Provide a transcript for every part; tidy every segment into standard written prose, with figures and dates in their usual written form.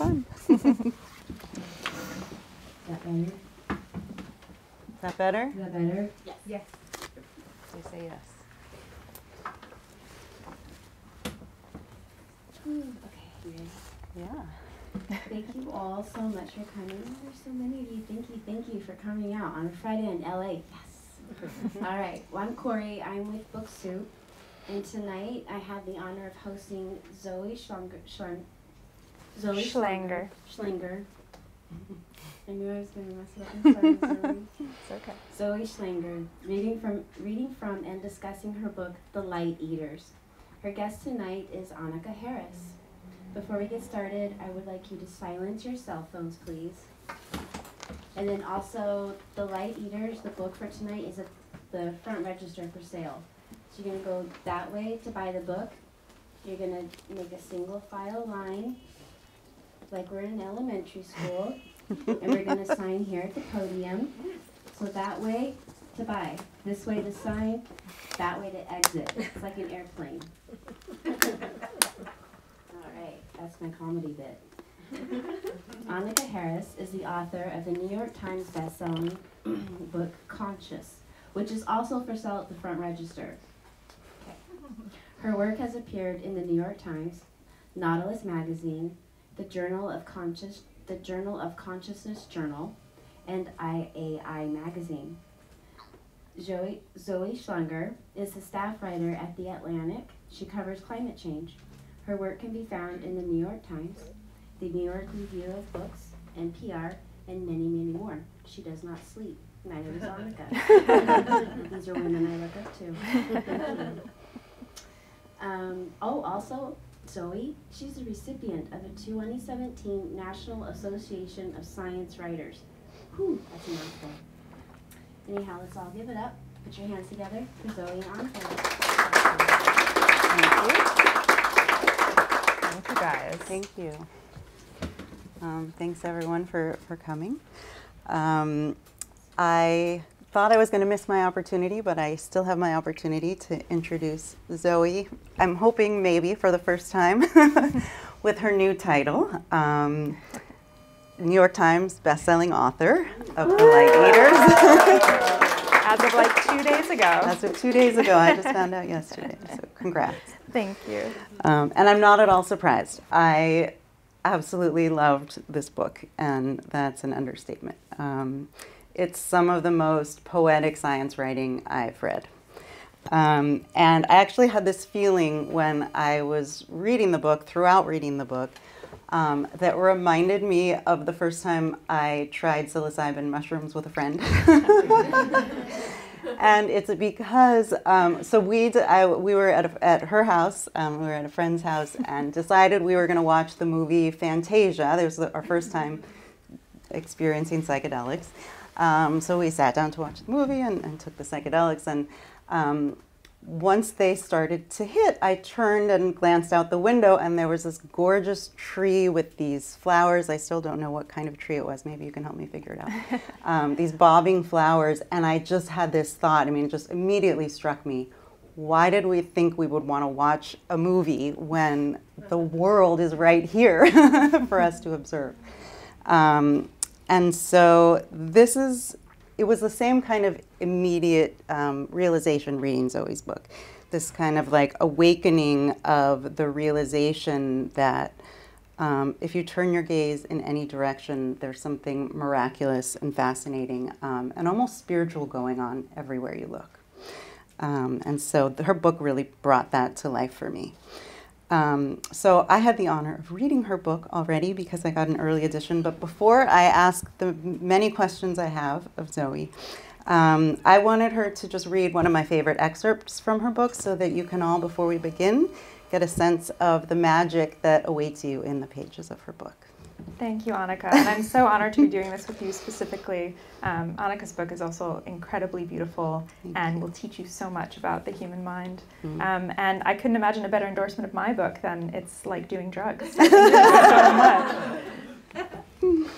fun. Is that better? Is that better? Yes. Yes. They say yes. Okay, you ready? Yeah. Thank you all so much for coming. There's so many of you. Thank you for coming out on a Friday in LA. Yes. All right. Well, I'm Corey. I'm with Book Soup. And tonight I have the honor of hosting Zoe Schlanger. I knew I was going to mess it up. I'm sorry, Zoe. It's okay. Zoe Schlanger, reading from and discussing her book, The Light Eaters. Her guest tonight is Annaka Harris. Before we get started, I would like you to silence your cell phones, please. And then also, The Light Eaters, the book for tonight, is at the front register for sale. So you're going to go that way to buy the book. You're going to make a single file line, like we're in elementary school. And we're going to sign here at the podium. So that way to buy, this way to sign, that way to exit. It's like an airplane. All right, that's my comedy bit. Annaka Harris is the author of the New York Times bestselling book Conscious, which is also for sale at the front register. Okay. Her work has appeared in the New York Times, Nautilus Magazine, the Journal of Consciousness Journal, and IAI Magazine. Zoe Schlanger is the staff writer at The Atlantic. She covers climate change. Her work can be found in the New York Times, the New York Review of Books, NPR, and many, many more. She does not sleep. Neither does Annaka. These are women I look up to. Also, Zoe, she's a recipient of a 2017 National Association of Science Writers. Whew, that's a mouthful. Anyhow, let's all give it up. Put your hands together for Zoe and Annaka. Thank you. Thank you, guys. Thank you. Thanks, everyone, for coming. I thought I was going to miss my opportunity, but I still have my opportunity to introduce Zoe. I'm hoping maybe for the first time with her new title. New York Times bestselling author of The Light Eaters. As of like 2 days ago. As of 2 days ago. I just found out yesterday, so congrats. Thank you. And I'm not at all surprised. I absolutely loved this book, and that's an understatement. It's some of the most poetic science writing I've read. And I actually had this feeling when I was reading the book, throughout reading the book, that reminded me of the first time I tried psilocybin mushrooms with a friend. And it's because, so we were at her house, we were at a friend's house, and decided we were going to watch the movie Fantasia. It was our first time experiencing psychedelics. So we sat down to watch the movie and took the psychedelics. And once they started to hit, I turned and glanced out the window, and there was this gorgeous tree with these flowers. I still don't know what kind of tree it was. Maybe you can help me figure it out. These bobbing flowers, and I just had this thought. I mean, it just immediately struck me. Why did we think we would want to watch a movie when the world is right here for us to observe? And so it was the same kind of immediate realization reading Zoe's book. This kind of like awakening of the realization that if you turn your gaze in any direction, there's something miraculous and fascinating and almost spiritual going on everywhere you look. And so her book really brought that to life for me. So I had the honor of reading her book already because I got an early edition. But before I ask the many questions I have of Zoe, I wanted her to just read one of my favorite excerpts from her book so that you can all, before we begin, get a sense of the magic that awaits you in the pages of her book. Thank you, Annaka. And I'm so honored to be doing this with you specifically. Annaka's book is also incredibly beautiful and will teach you so much about the human mind. And I couldn't imagine a better endorsement of my book than it's like doing drugs. I think so much.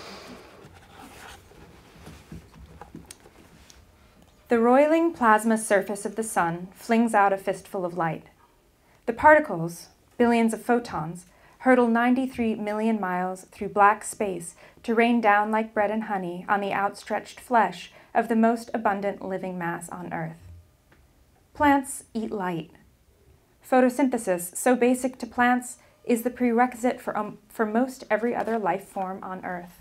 The roiling plasma surface of the sun flings out a fistful of light. The particles, billions of photons, hurtle 93 million miles through black space to rain down like bread and honey on the outstretched flesh of the most abundant living mass on Earth. Plants eat light. Photosynthesis, so basic to plants, is the prerequisite for most every other life form on Earth.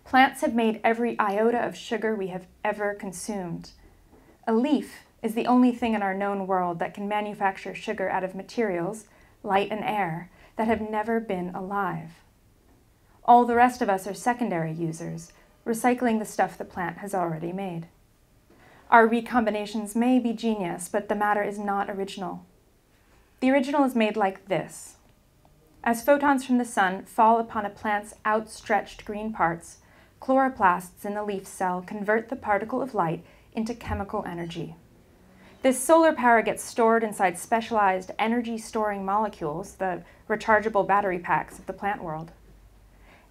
Plants have made every iota of sugar we have ever consumed. A leaf is the only thing in our known world that can manufacture sugar out of materials, light and air, that have never been alive. All the rest of us are secondary users, recycling the stuff the plant has already made. Our recombinations may be genius, but the matter is not original. The original is made like this. As photons from the sun fall upon a plant's outstretched green parts, chloroplasts in the leaf cell convert the particle of light into chemical energy. This solar power gets stored inside specialized energy-storing molecules, the rechargeable battery packs of the plant world.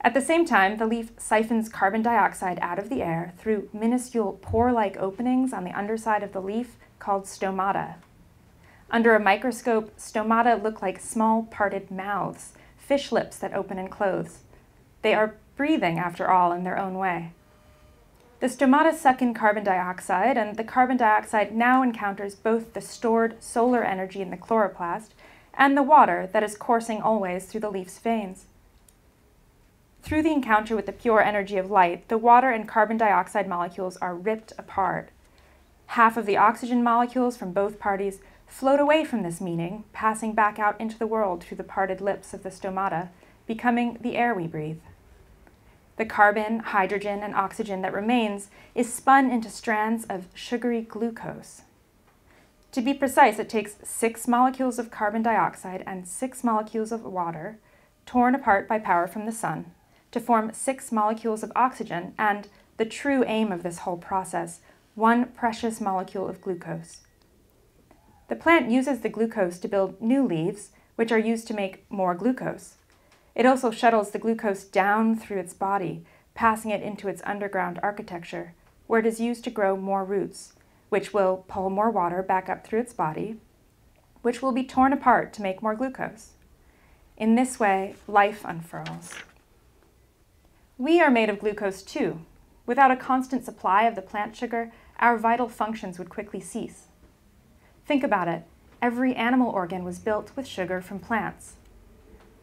At the same time, the leaf siphons carbon dioxide out of the air through minuscule pore-like openings on the underside of the leaf called stomata. Under a microscope, stomata look like small parted mouths, fish lips that open and close. They are breathing, after all, in their own way. The stomata suck in carbon dioxide, and the carbon dioxide now encounters both the stored solar energy in the chloroplast and the water that is coursing always through the leaf's veins. Through the encounter with the pure energy of light, the water and carbon dioxide molecules are ripped apart. Half of the oxygen molecules from both parties float away from this meeting, passing back out into the world through the parted lips of the stomata, becoming the air we breathe. The carbon, hydrogen, and oxygen that remains is spun into strands of sugary glucose. To be precise, it takes 6 molecules of carbon dioxide and 6 molecules of water, torn apart by power from the sun, to form 6 molecules of oxygen and, the true aim of this whole process, 1 precious molecule of glucose. The plant uses the glucose to build new leaves, which are used to make more glucose. It also shuttles the glucose down through its body, passing it into its underground architecture, where it is used to grow more roots, which will pull more water back up through its body, which will be torn apart to make more glucose. In this way, life unfurls. We are made of glucose too. Without a constant supply of the plant sugar, our vital functions would quickly cease. Think about it. Every animal organ was built with sugar from plants.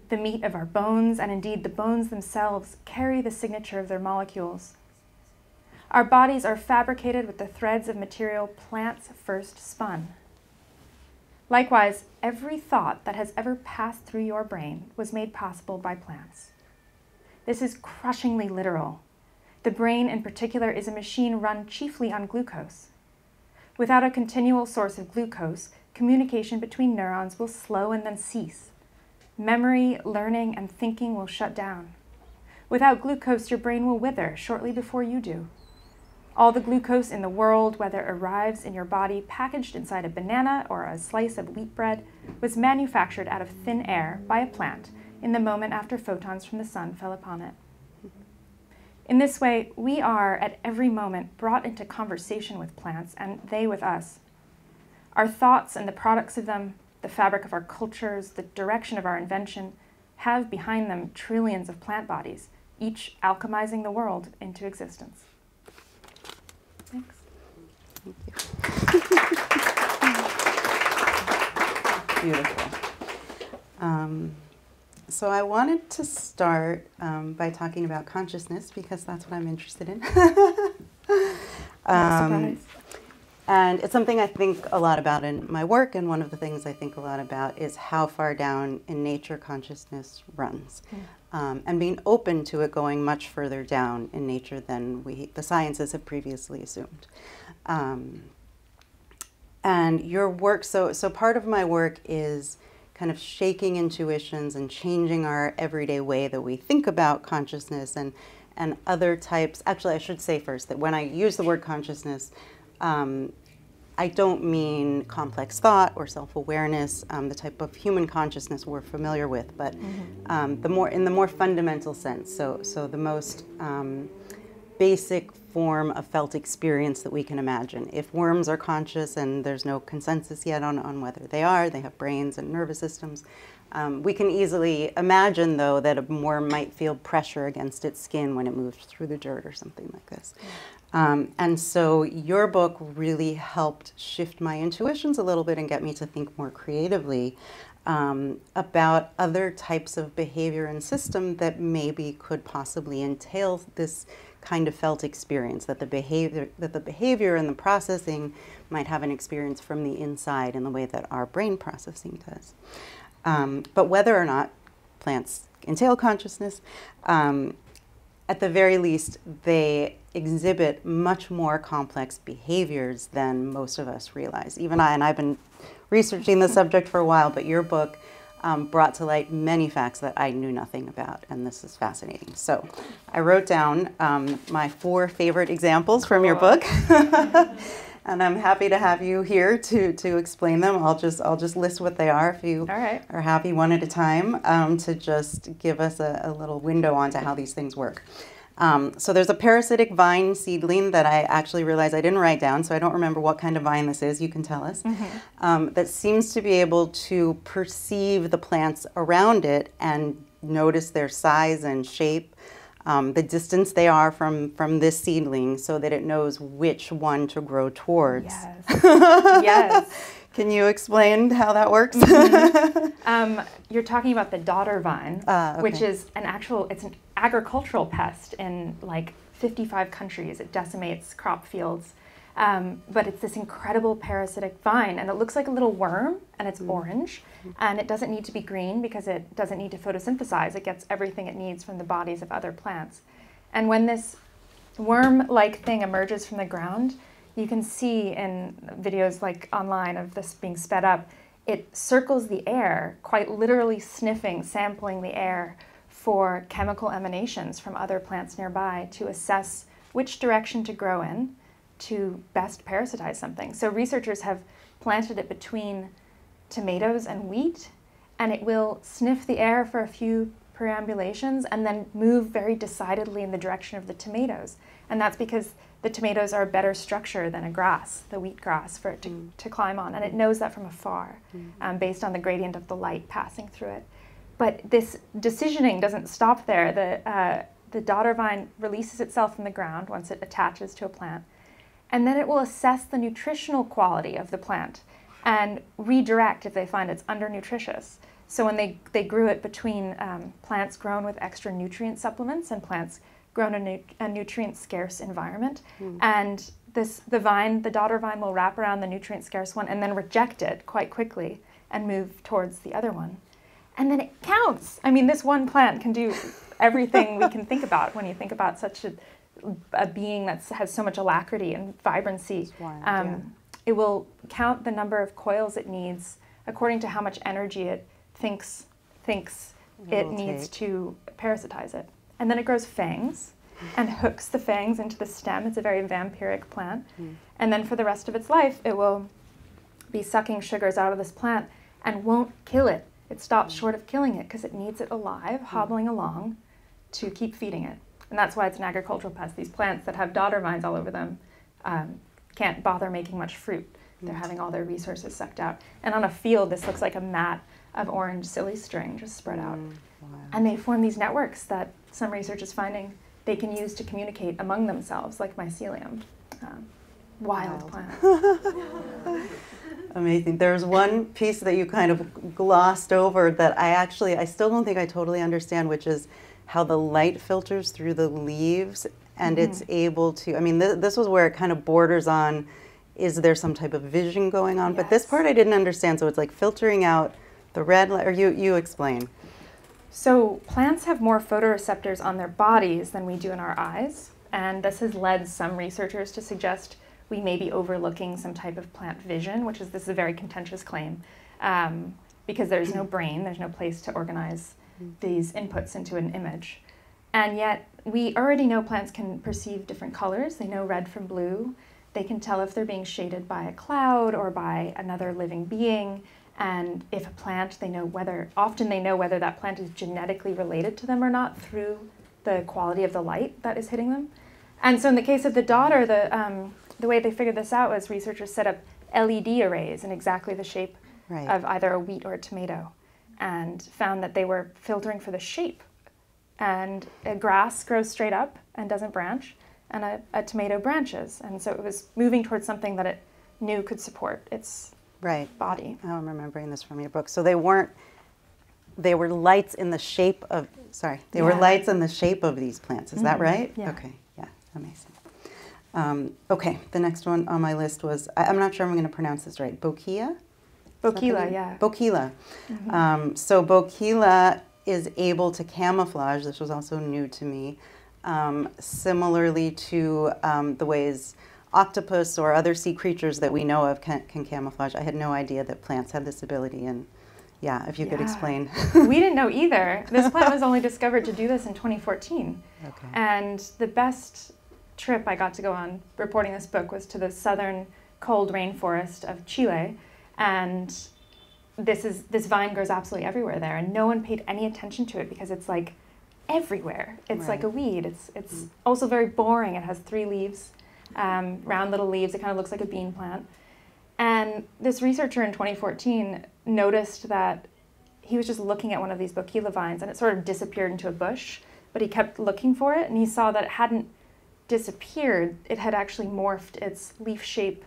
The meat of our bones, and indeed the bones themselves, carry the signature of their molecules. Our bodies are fabricated with the threads of material plants first spun. Likewise, every thought that has ever passed through your brain was made possible by plants. This is crushingly literal. The brain in particular is a machine run chiefly on glucose. Without a continual source of glucose, communication between neurons will slow and then cease. Memory, learning, and thinking will shut down. Without glucose, your brain will wither shortly before you do. All the glucose in the world, whether it arrives in your body packaged inside a banana or a slice of wheat bread, was manufactured out of thin air by a plant in the moment after photons from the sun fell upon it. In this way, we are, at every moment, brought into conversation with plants, and they with us. Our thoughts and the products of them, the fabric of our cultures, the direction of our invention, have behind them trillions of plant bodies, each alchemizing the world into existence. Thanks. Thank you. Beautiful. So I wanted to start by talking about consciousness, because that's what I'm interested in. And it's something I think a lot about in my work, and one of the things I think a lot about is how far down in nature consciousness runs. And being open to it going much further down in nature than the sciences have previously assumed. And your work, so part of my work is kind of shaking intuitions and changing our everyday way that we think about consciousness and other types. Actually, I should say first that when I use the word consciousness, I don't mean complex thought or self-awareness, the type of human consciousness we're familiar with, but in the more fundamental sense. So the most basic form of felt experience that we can imagine. If worms are conscious, and there's no consensus yet on whether they are, they have brains and nervous systems, We can easily imagine, though, that a worm might feel pressure against its skin when it moves through the dirt or something like this. And so your book really helped shift my intuitions a little bit and get me to think more creatively about other types of behavior and system that maybe could possibly entail this kind of felt experience, that the behavior and the processing might have an experience from the inside in the way that our brain processing does. But whether or not plants entail consciousness, at the very least, they exhibit much more complex behaviors than most of us realize. Even I, and I've been researching the subject for a while, but your book brought to light many facts that I knew nothing about, and this is fascinating. So I wrote down my 4 favorite examples from your book. And I'm happy to have you here to explain them. I'll just list what they are if you are happy, one at a time, to just give us a little window onto how these things work. So there's a parasitic vine seedling that I actually realized I didn't write down, so I don't remember what kind of vine this is. You can tell us. That seems to be able to perceive the plants around it and notice their size and shape, the distance they are from this seedling, so that it knows which one to grow towards. Yes. Yes. Can you explain how that works? You're talking about the daughter vine, Okay. which is it's an agricultural pest in like 55 countries. It decimates crop fields. But it's this incredible parasitic vine, and it looks like a little worm, and it's orange, and it doesn't need to be green because it doesn't need to photosynthesize. It gets everything it needs from the bodies of other plants. And when this worm-like thing emerges from the ground, you can see in videos like online of this being sped up, it circles the air, quite literally sniffing, sampling the air for chemical emanations from other plants nearby to assess which direction to grow in to best parasitize something. So researchers have planted it between tomatoes and wheat, and it will sniff the air for a few perambulations and then move very decidedly in the direction of the tomatoes. And that's because the tomatoes are a better structure than a grass, the wheat grass, for it to climb on. And it knows that from afar, based on the gradient of the light passing through it. But this decisioning doesn't stop there. The daughter vine releases itself from the ground once it attaches to a plant. And then it will assess the nutritional quality of the plant and redirect if they find it's undernutritious. So when they grew it between plants grown with extra nutrient supplements and plants grown in a nutrient-scarce environment, and the daughter vine will wrap around the nutrient-scarce one and then reject it quite quickly and move towards the other one. And then it counts. I mean, this one plant can do everything we can think about when you think about such a being that has so much alacrity and vibrancy. Wild, It will count the number of coils it needs according to how much energy it thinks it needs to parasitize it. And then it grows fangs and hooks the fangs into the stem. It's a very vampiric plant. And then for the rest of its life, it will be sucking sugars out of this plant and won't kill it. It stops short of killing it because it needs it alive, hobbling along to keep feeding it. And that's why it's an agricultural pest. These plants that have daughter vines all over them can't bother making much fruit. They're having all their resources sucked out. And on a field, this looks like a mat of orange silly string just spread out. Wow. And they form these networks that some research is finding they can use to communicate among themselves, like mycelium. Wild plant. Amazing. There's one piece that you kind of glossed over that I still don't think I totally understand, which is how the light filters through the leaves and it's able to, I mean, this was where it kind of borders on, is there some type of vision going on? Yes. But this part I didn't understand, so it's like filtering out the red light, or you explain. So plants have more photoreceptors on their bodies than we do in our eyes, and this has led some researchers to suggest we may be overlooking some type of plant vision, this is a very contentious claim, because there's no brain, there's no place to organize these inputs into an image. And yet we already know plants can perceive different colors. They know red from blue. They can tell if they're being shaded by a cloud or by another living being. And if a plant, often they know whether that plant is genetically related to them or not through the quality of the light that is hitting them. And so in the case of the daughter, the way they figured this out was researchers set up LED arrays in exactly the shape of either a wheat or a tomato. and found that they were filtering for the shape. And a grass grows straight up and doesn't branch, and a tomato branches. And so it was moving towards something that it knew could support its body. Oh, I'm remembering this from your book. So they were lights in the shape of, were lights in the shape of these plants. Is that right? Yeah. Okay, yeah, amazing. Okay, the next one on my list was, I'm not sure I'm going to pronounce this right, Boquilla? Boquilla, yeah. Boquilla. So Boquilla is able to camouflage. This was also new to me, similarly to the ways octopus or other sea creatures that we know of can camouflage. I had no idea that plants had this ability, and if you could explain. We didn't know either. This plant was only discovered to do this in 2014. Okay. And the best trip I got to go on reporting this book was to the southern cold rainforest of Chile, and this vine grows absolutely everywhere there, and no one paid any attention to it because it's like everywhere. It's like a weed. It's also very boring. It has 3 leaves, round little leaves. It kind of looks like a bean plant. And this researcher in 2014 noticed that he was just looking at one of these Boquilla vines, and it sort of disappeared into a bush, but he kept looking for it, and he saw that it hadn't disappeared. It had actually morphed its leaf shape,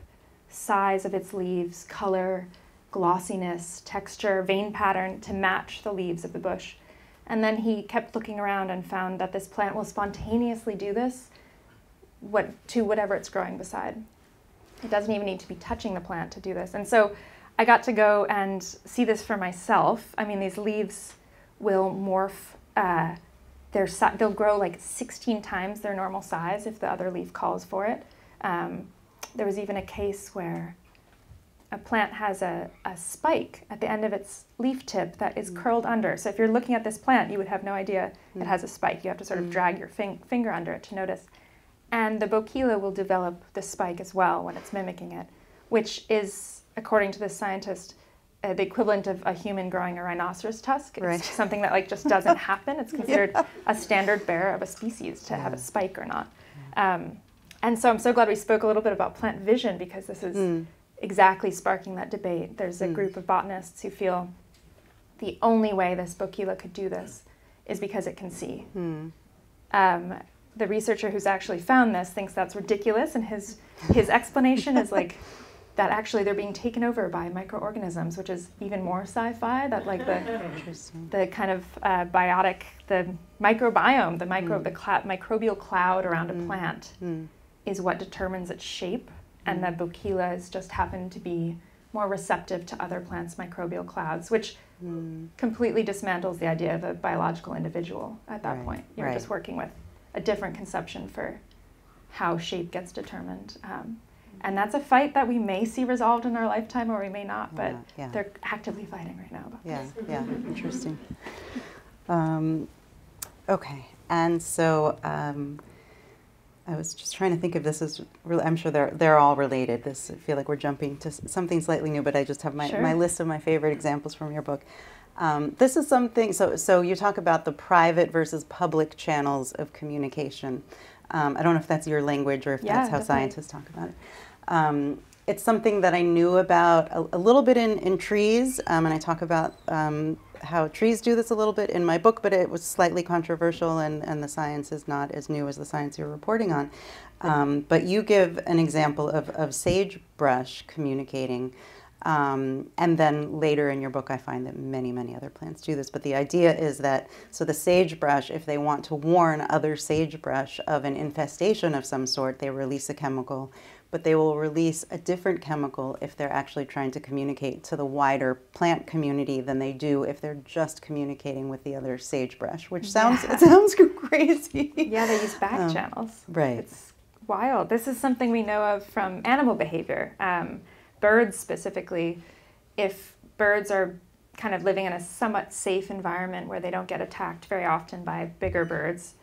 size of its leaves, color, glossiness, texture, vein pattern to match the leaves of the bush. And then he kept looking around and found that this plant will spontaneously do this to whatever it's growing beside. It doesn't even need to be touching the plant to do this. And so I got to go and see this for myself. I mean, these leaves will morph, they'll grow like 16 times their normal size if the other leaf calls for it. There was even a case where a plant has a spike at the end of its leaf tip that is curled under. So if you're looking at this plant, you would have no idea it has a spike. You have to sort of drag your finger under it to notice. And the Boquilla will develop the spike as well when it's mimicking it, which is, according to this scientist, the equivalent of a human growing a rhinoceros tusk. It's something that just doesn't happen. It's considered a standard bearer of a species to have a spike or not. And so I'm so glad we spoke a little bit about plant vision, because this is exactly sparking that debate. There's a group of botanists who feel the only way this Boquilla could do this is because it can see. The researcher who's actually found this thinks that's ridiculous, and his explanation is that actually they're being taken over by microorganisms, which is even more sci-fi, that the kind of biotic, the microbiome, the microbial cloud around a plant is what determines its shape, and the Boquilla has just happened to be more receptive to other plants' microbial clouds, which completely dismantles the idea of a biological individual at that point. You're just working with a different conception for how shape gets determined. And that's a fight that we may see resolved in our lifetime, or we may not, but they're actively fighting right now about this. Interesting. Okay, and so I was just trying to think if this is really, I'm sure they're all related. I feel like we're jumping to something slightly new, but I just have my list of my favorite examples from your book. This is something, so you talk about the private versus public channels of communication. I don't know if that's your language or if that's how scientists talk about it. It's something that I knew about a little bit in trees, and I talk about how trees do this a little bit in my book, but it was slightly controversial, and the science is not as new as the science you're reporting on. But you give an example of sagebrush communicating. And then later in your book, I find that many, many other plants do this. But the idea is that, so the sagebrush, if they want to warn other sagebrush of an infestation of some sort, they release a chemical. But they will release a different chemical if they're actually trying to communicate to the wider plant community than they do if they're just communicating with the other sagebrush, which sounds crazy. Yeah, they use back channels. Right. It's wild. This is something we know of from animal behavior. Birds specifically, if birds are kind of living in a somewhat safe environment where they don't get attacked very often by bigger birds,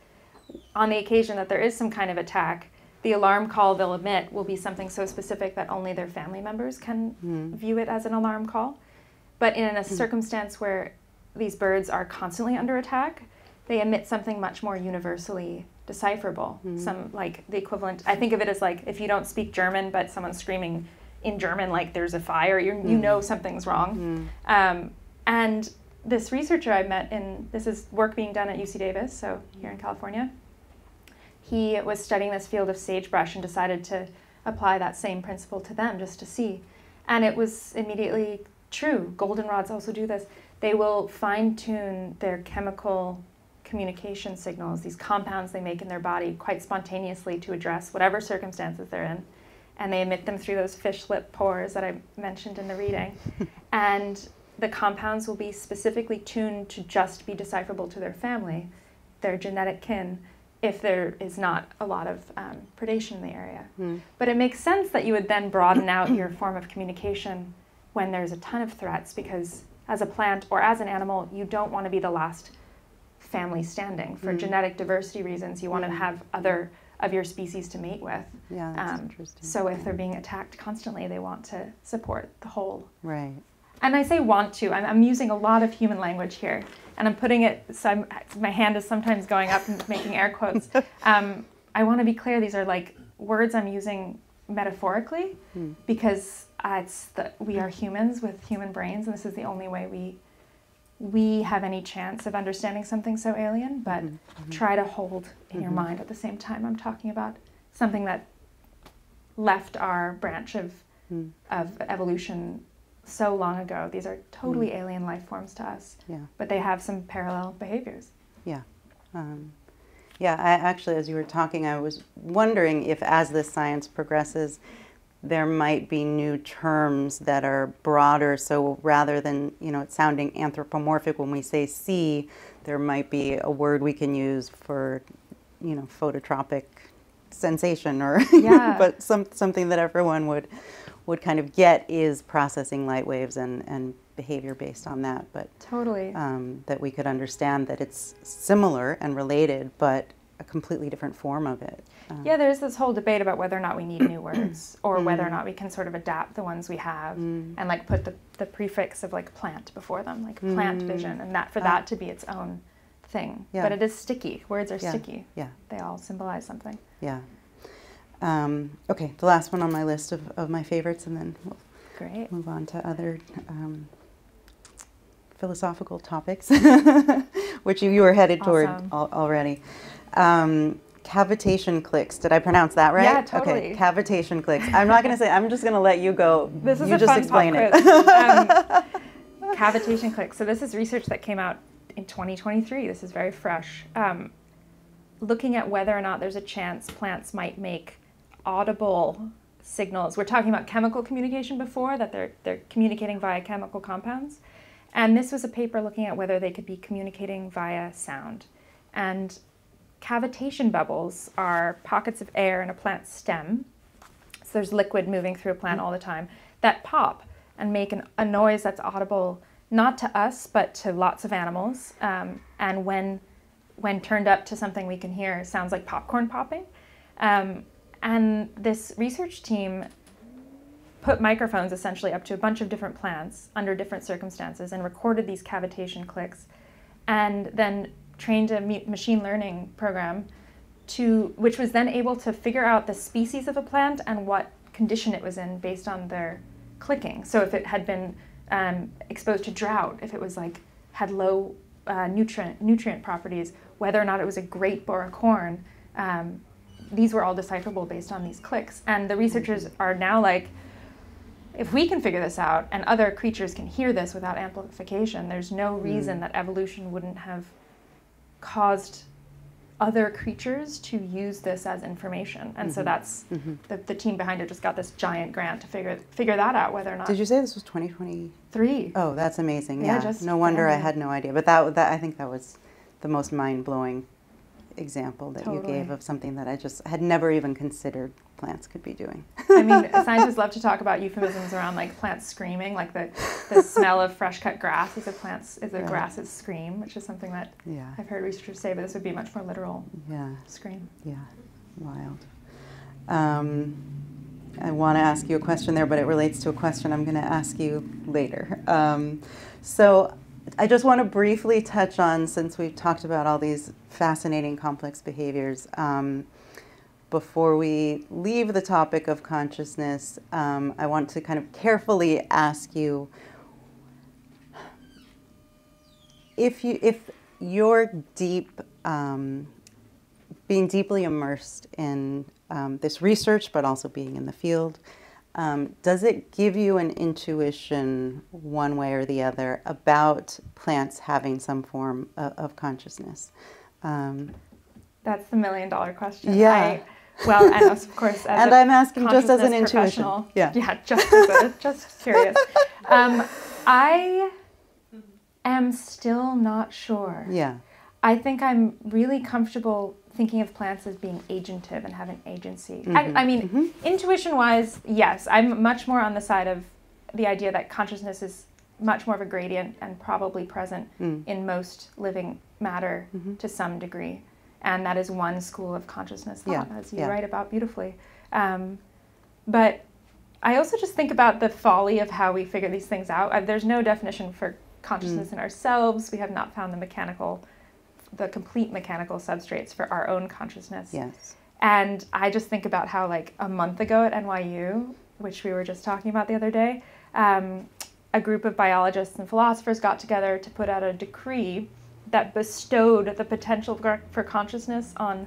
on the occasion that there is some kind of attack, the alarm call they'll emit will be something so specific that only their family members can view it as an alarm call. But in a circumstance where these birds are constantly under attack, they emit something much more universally decipherable. Some the equivalent, I think of it as if you don't speak German but someone's screaming in German there's a fire, you know something's wrong. And this researcher I met this is work being done at UC Davis, so here in California. He was studying this field of sagebrush and decided to apply that same principle to them just to see. And it was immediately true. Goldenrods also do this. They will fine-tune their chemical communication signals, these compounds they make in their body quite spontaneously to address whatever circumstances they're in. And they emit them through those fish lip pores that I mentioned in the reading. And the compounds will be specifically tuned to just be decipherable to their family, their genetic kin, if there is not a lot of predation in the area. But it makes sense that you would then broaden out your form of communication when there's a ton of threats, because as a plant or as an animal, you don't want to be the last family standing. For genetic diversity reasons, you want to have other of your species to mate with. Yeah, that's interesting. So if they're being attacked constantly, they want to support the whole. Right. And I say want to, I'm using a lot of human language here, and I'm putting it, so my hand is sometimes going up and making air quotes. I want to be clear, these are like words I'm using metaphorically, because we are humans with human brains, and this is the only way we have any chance of understanding something so alien, but try to hold in your mind at the same time I'm talking about something that left our branch of evolution so long ago. These are totally alien life forms to us, but they have some parallel behaviors. Yeah. Yeah, I actually, as you were talking, I was wondering if as this science progresses, there might be new terms that are broader. So rather than, it sounding anthropomorphic when we say see, there might be a word we can use for, phototropic sensation or, but something that everyone would kind of get is processing light waves and behavior based on that. But totally. That we could understand that it's similar and related, but a completely different form of it. Yeah, there's this whole debate about whether or not we need new words, or whether or not we can sort of adapt the ones we have and like put the prefix of like plant before them, like plant vision, and that for that to be its own thing. But it is sticky. Words are sticky. Yeah. They all symbolize something. Yeah. Okay, the last one on my list of my favorites, and then we'll move on to other philosophical topics, which you were headed toward already. Cavitation clicks. Did I pronounce that right? Yeah, totally. Okay, cavitation clicks. I'm not going to say, I'm just going to let you go. This is you a just fun explain pop it. Quiz. Cavitation clicks. So this is research that came out in 2023. This is very fresh. Looking at whether or not there's a chance plants might make audible signals. We're talking about chemical communication before, that they're communicating via chemical compounds. And this was a paper looking at whether they could be communicating via sound. And cavitation bubbles are pockets of air in a plant's stem. So there's liquid moving through a plant all the time that pop and make a noise that's audible, not to us, but to lots of animals. And when turned up to something we can hear, it sounds like popcorn popping. And this research team put microphones essentially up to a bunch of different plants under different circumstances and recorded these cavitation clicks, and then trained a machine learning program which was then able to figure out the species of a plant and what condition it was in based on their clicking. So if it had been exposed to drought, if it was had low nutrient properties, whether or not it was a grape or a corn, these were all decipherable based on these clicks. And the researchers are now like, if we can figure this out and other creatures can hear this without amplification, there's no reason that evolution wouldn't have caused other creatures to use this as information. And so that's the team behind it just got this giant grant to figure that out, whether or not. Did you say this was 2023? Oh, that's amazing. Yeah, no wonder I had no idea. But that I think that was the most mind-blowing example that you gave of something that I just had never even considered plants could be doing. I mean, scientists love to talk about euphemisms around plants screaming, like the smell of fresh cut grass is a grass's scream, which is something that I've heard researchers say, but this would be a much more literal scream. Yeah, wild. I want to ask you a question there, but it relates to a question I'm going to ask you later. So I just want to briefly touch on, since we've talked about all these fascinating complex behaviors, before we leave the topic of consciousness, I want to kind of carefully ask you, if you're being deeply immersed in this research, but also being in the field, does it give you an intuition one way or the other about plants having some form of consciousness? That's the $1,000,000 question. Yeah. Well, and of course, as and I'm asking just as an intuition. Yeah, just curious. I am still not sure. Yeah. I think I'm really comfortable thinking of plants as being agentive and having agency. Mm-hmm. I mean, intuition-wise, yes, I'm much more on the side of the idea that consciousness is much more of a gradient and probably present in most living matter to some degree. And that is one school of consciousness thought, as you write about beautifully. But I also just think about the folly of how we figure these things out. There's no definition for consciousness in ourselves. We have not found the complete mechanical substrates for our own consciousness. Yes. And I just think about how, like, a month ago at NYU, which we were just talking about the other day, a group of biologists and philosophers got together to put out a decree that bestowed the potential for consciousness on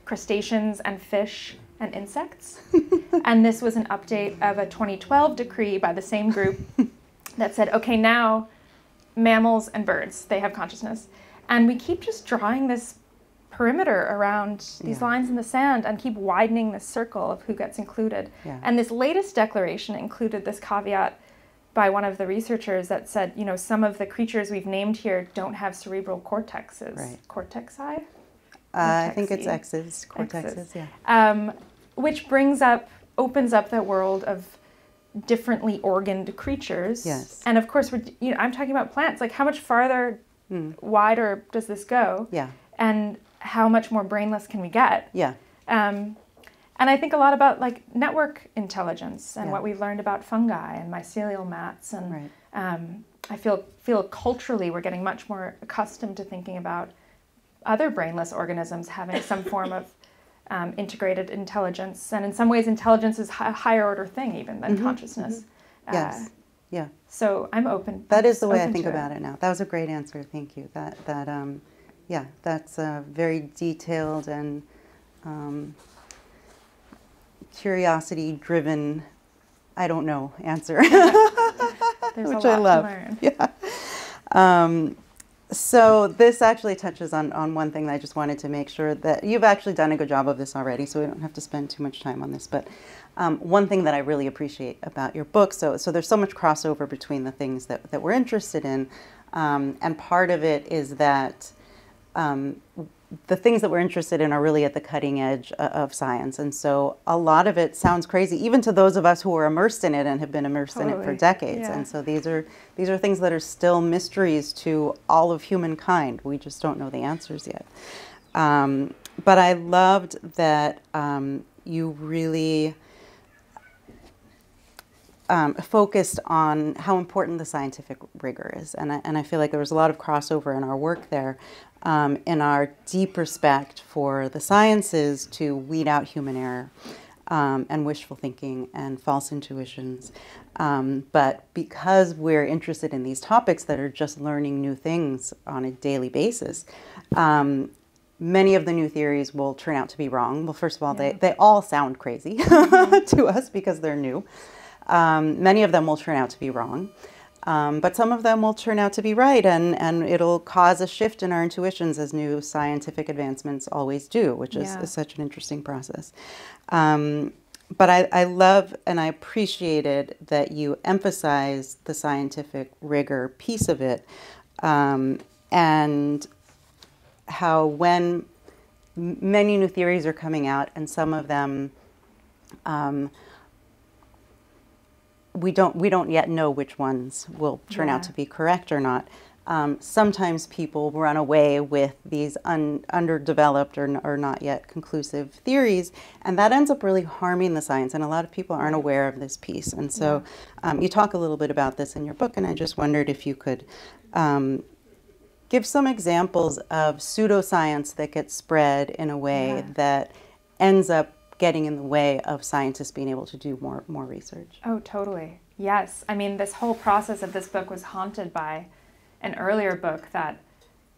crustaceans and fish and insects. And this was an update of a 2012 decree by the same group that said, okay, now mammals and birds, they have consciousness. And we keep just drawing this perimeter around these lines in the sand and keep widening the circle of who gets included. Yeah. And this latest declaration included this caveat by one of the researchers that said, you know, some of the creatures we've named here don't have cerebral cortexes. Right. Cortexi? I think it's X's. Cortexes, yeah. Which opens up that world of differently organed creatures. Yes. And of course, I'm talking about plants. Like, how much farther, wider does this go? Yeah. And how much more brainless can we get? Yeah. And I think a lot about, like, network intelligence and what we've learned about fungi and mycelial mats. And I feel culturally we're getting much more accustomed to thinking about other brainless organisms having some form of integrated intelligence. And in some ways, intelligence is a higher order thing even than consciousness. Yes. Yeah. So I'm open. That is the way I think about it now. That was a great answer. Thank you. That's a very detailed and curiosity-driven, I don't know, answer, which I love. Yeah. So this actually touches on one thing that I just wanted to make sure that you've actually done a good job of this already, so we don't have to spend too much time on this. But one thing that I really appreciate about your book, so there's so much crossover between the things that we're interested in, and part of it is that the things that we're interested in are really at the cutting edge of science. And so a lot of it sounds crazy, even to those of us who are immersed in it and have been immersed in it for decades. Yeah. And so these are things that are still mysteries to all of humankind. We just don't know the answers yet. But I loved that you really focused on how important the scientific rigor is. And I feel like there was a lot of crossover in our work there. In our deep respect for the sciences to weed out human error and wishful thinking and false intuitions. But because we're interested in these topics that are just learning new things on a daily basis, many of the new theories will turn out to be wrong. Well, first of all, they all sound crazy to us because they're new. Many of them will turn out to be wrong. But some of them will turn out to be right, and it'll cause a shift in our intuitions, as new scientific advancements always do, which is such an interesting process. But I love and I appreciated that you emphasized the scientific rigor piece of it, and how when many new theories are coming out, and some of them we don't yet know which ones will turn out to be correct or not. Sometimes people run away with these underdeveloped or not yet conclusive theories, and that ends up really harming the science, and a lot of people aren't aware of this piece. And so you talk a little bit about this in your book, and I just wondered if you could give some examples of pseudoscience that gets spread in a way that ends up getting in the way of scientists being able to do more research. Oh, totally. Yes. I mean, this whole process of this book was haunted by an earlier book that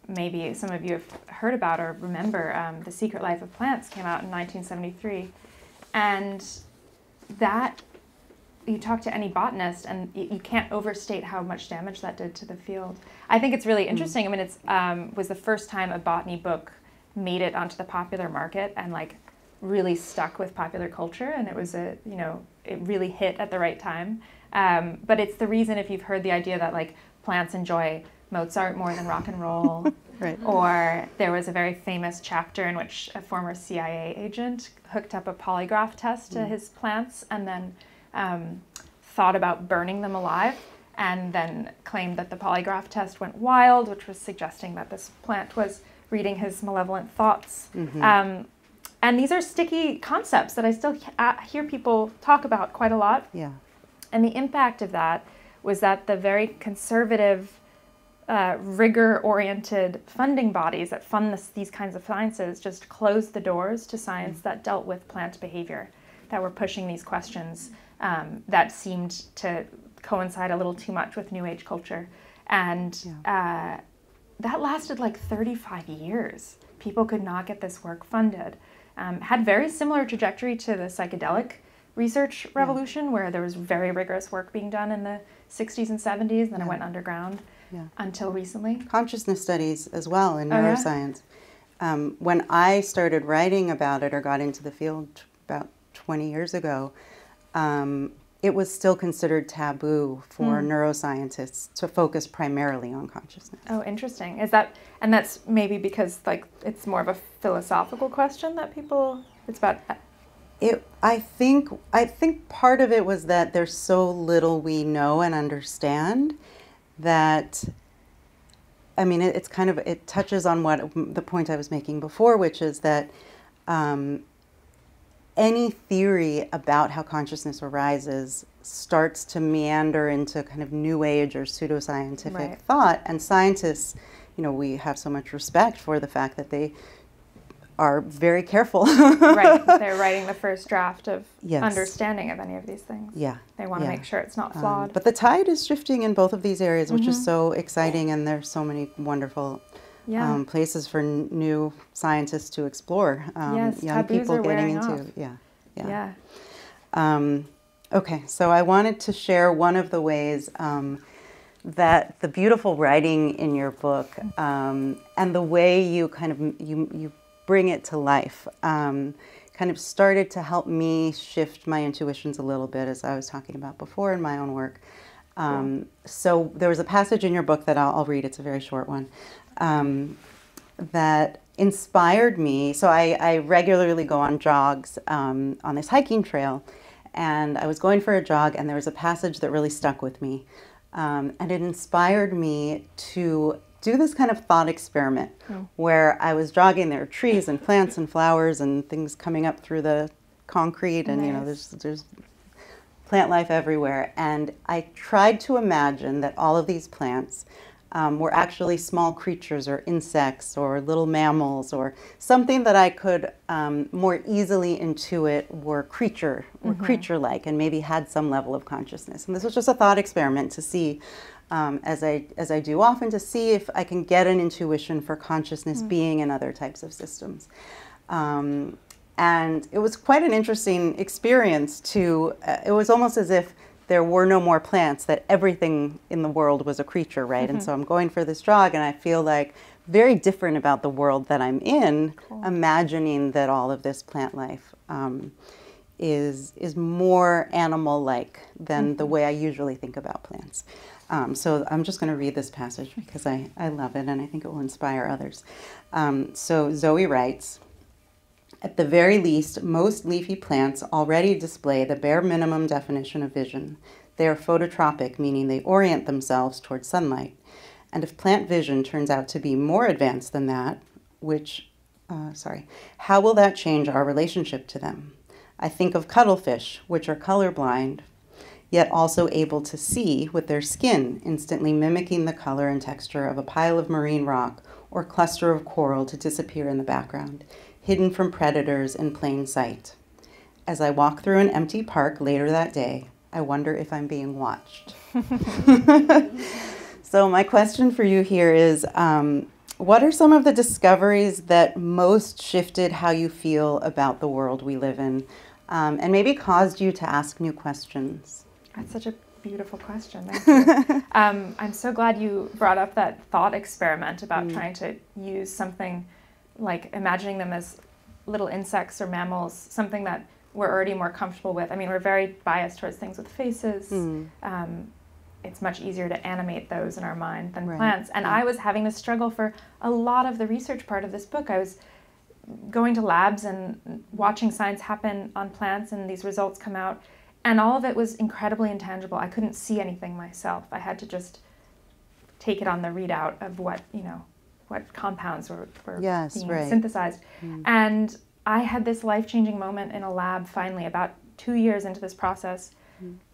maybe some of you have heard about or remember, The Secret Life of Plants, came out in 1973. And that, you talk to any botanist and you can't overstate how much damage that did to the field. I think it's really interesting. I mean, it's was the first time a botany book made it onto the popular market and like really stuck with popular culture, and it was it really hit at the right time. But it's the reason, if you've heard the idea that like plants enjoy Mozart more than rock and roll, Right. or there was a very famous chapter in which a former CIA agent hooked up a polygraph test to his plants and then thought about burning them alive, and then claimed that the polygraph test went wild, which was suggesting that this plant was reading his malevolent thoughts. And these are sticky concepts that I still hear people talk about quite a lot. Yeah. And the impact of that was that the very conservative, rigor-oriented funding bodies that fund these kinds of sciences just closed the doors to science that dealt with plant behavior, that were pushing these questions that seemed to coincide a little too much with New Age culture. And that lasted like 35 years. People could not get this work funded. Had very similar trajectory to the psychedelic research revolution, where there was very rigorous work being done in the 60s and 70s, and then it went underground until recently. Consciousness studies as well in neuroscience. When I started writing about it or got into the field about 20 years ago, it was still considered taboo for neuroscientists to focus primarily on consciousness. Oh, interesting. Is that, and that's maybe because like it's more of a philosophical question that people, it's about. I think part of it was that there's so little we know and understand that, I mean, it's kind of, it touches on what the point I was making before, which is that any theory about how consciousness arises starts to meander into kind of new age or pseudoscientific thought. And scientists, you know, we have so much respect for the fact that they are very careful. Right, they're writing the first draft of understanding of any of these things. Yeah. They want to make sure it's not flawed. But the tide is shifting in both of these areas, which is so exciting, and there's so many wonderful places for new scientists to explore. Young people getting into. Okay, so I wanted to share one of the ways that the beautiful writing in your book and the way you kind of you bring it to life kind of started to help me shift my intuitions a little bit, as I was talking about before in my own work. So there was a passage in your book that I'll read. It's a very short one. That inspired me. So I regularly go on jogs on this hiking trail, and I was going for a jog, and there was a passage that really stuck with me, and it inspired me to do this kind of thought experiment where I was jogging. There were trees and plants and flowers and things coming up through the concrete, and you know, there's plant life everywhere, and I tried to imagine that all of these plants were actually small creatures or insects or little mammals or something that I could more easily intuit were creature-like and maybe had some level of consciousness. And this was just a thought experiment to see, as I do often, to see if I can get an intuition for consciousness being in other types of systems. And it was quite an interesting experience to, it was almost as if there were no more plants, that everything in the world was a creature, right? And so I'm going for this jog, and I feel like very different about the world that I'm in, imagining that all of this plant life is more animal-like than the way I usually think about plants. So I'm just going to read this passage because I love it, and I think it will inspire others. So Zoe writes, "At the very least, most leafy plants already display the bare minimum definition of vision. They are phototropic, meaning they orient themselves towards sunlight. And if plant vision turns out to be more advanced than that, how will that change our relationship to them? I think of cuttlefish, which are colorblind, yet also able to see with their skin, instantly mimicking the color and texture of a pile of marine rock or cluster of coral to disappear in the background, hidden from predators in plain sight. As I walk through an empty park later that day, I wonder if I'm being watched." So my question for you here is, what are some of the discoveries that most shifted how you feel about the world we live in, and maybe caused you to ask new questions? That's such a beautiful question. Thank you. I'm so glad you brought up that thought experiment about trying to use something like imagining them as little insects or mammals, something that we're already more comfortable with. I mean, we're very biased towards things with faces. It's much easier to animate those in our mind than plants. And I was having to struggle for a lot of the research part of this book. I was going to labs and watching science happen on plants and these results come out. And all of it was incredibly intangible. I couldn't see anything myself. I had to just take it on the readout of what, what compounds were being synthesized. And I had this life-changing moment in a lab finally about 2 years into this process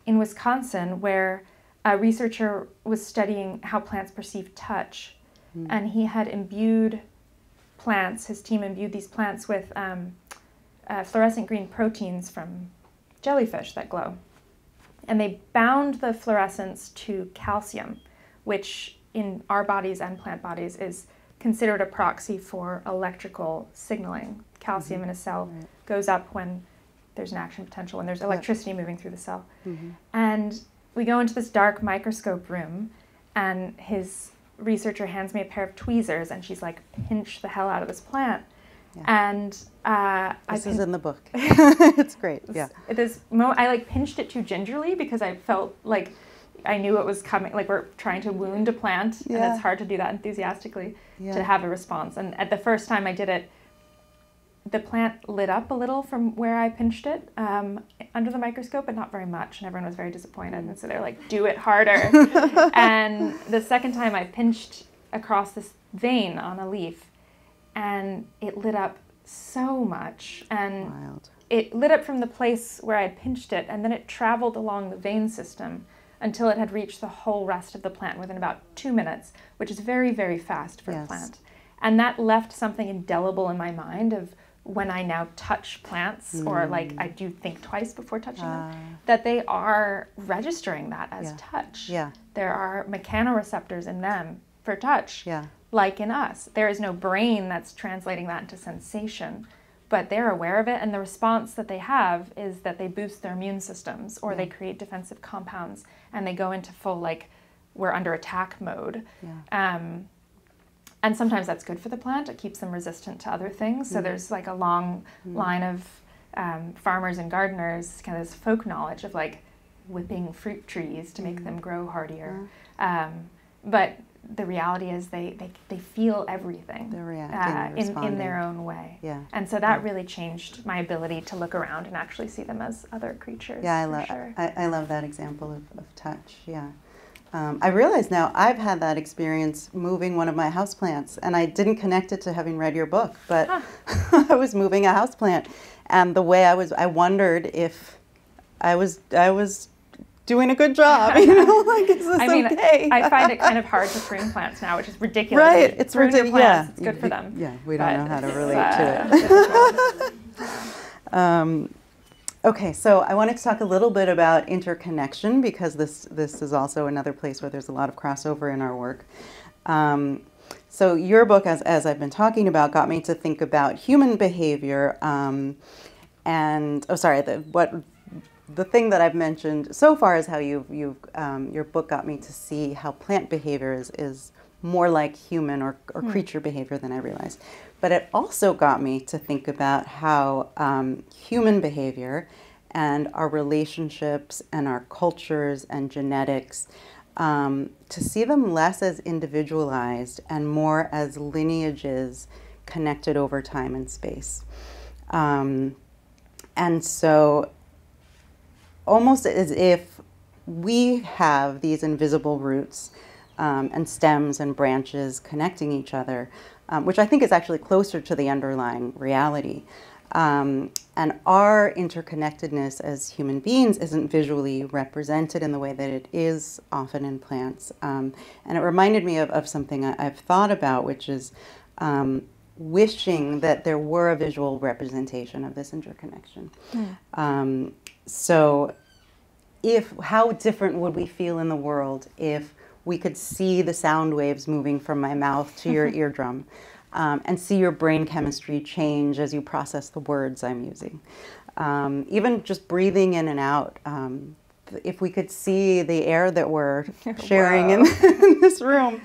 in Wisconsin, where a researcher was studying how plants perceive touch. And he had imbued plants, his team imbued these plants with fluorescent green proteins from jellyfish that glow. And they bound the fluorescence to calcium, which in our bodies and plant bodies is considered a proxy for electrical signaling. Calcium in a cell goes up when there's an action potential, when there's electricity moving through the cell. And we go into this dark microscope room, and his researcher hands me a pair of tweezers, and she's like, pinch the hell out of this plant. And this is in the book. It's great. I pinched it too gingerly because I felt like I knew it was coming. Like, we're trying to wound a plant, and it's hard to do that enthusiastically to have a response. And at the first time I did it, the plant lit up a little from where I pinched it under the microscope, but not very much. And everyone was very disappointed. And so they're like, do it harder. And the second time I pinched across this vein on a leaf, and it lit up so much. And it lit up from the place where I had pinched it, and then it traveled along the vein system until it had reached the whole rest of the plant within about 2 minutes, which is very, very fast for a plant. And that left something indelible in my mind of when I now touch plants, or like I do think twice before touching them, that they are registering that as touch. There are mechanoreceptors in them for touch, like in us. There is no brain that's translating that into sensation, but they're aware of it, and the response that they have is that they boost their immune systems, or they create defensive compounds, and they go into full, like, we're under attack mode. And sometimes that's good for the plant. It keeps them resistant to other things. So there's like a long line of farmers and gardeners, kind of this folk knowledge of like whipping fruit trees to make them grow hardier. But the reality is they feel everything. They're reacting, in their own way. And so that really changed my ability to look around and actually see them as other creatures. I love that example of touch. I realize now I've had that experience moving one of my houseplants, and I didn't connect it to having read your book, but I was moving a houseplant, and the way I wondered if I was doing a good job, like, is this okay? I find it kind of hard to prune plants now, which is ridiculous. It's ridiculous. It's good for them. We don't know how to relate to it. Okay, so I wanted to talk a little bit about interconnection, because this is also another place where there's a lot of crossover in our work. So your book, as I've been talking about, got me to think about human behavior, the thing that I've mentioned so far is how your book got me to see how plant behavior is more like human or creature behavior than I realized. But it also got me to think about how human behavior and our relationships and our cultures and genetics, to see them less as individualized and more as lineages connected over time and space. And so almost as if we have these invisible roots and stems and branches connecting each other, which I think is actually closer to the underlying reality. And our interconnectedness as human beings isn't visually represented in the way that it is often in plants. And it reminded me of something I've thought about, which is wishing that there were a visual representation of this interconnection. So how different would we feel in the world if we could see the sound waves moving from my mouth to your eardrum, and see your brain chemistry change as you process the words I'm using. Even just breathing in and out. If we could see the air that we're sharing in this room,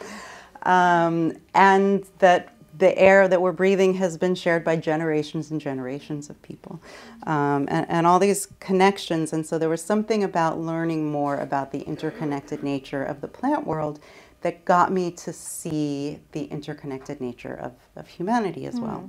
and that the air that we're breathing has been shared by generations and generations of people, and all these connections. And so there was something about learning more about the interconnected nature of the plant world that got me to see the interconnected nature of humanity as well.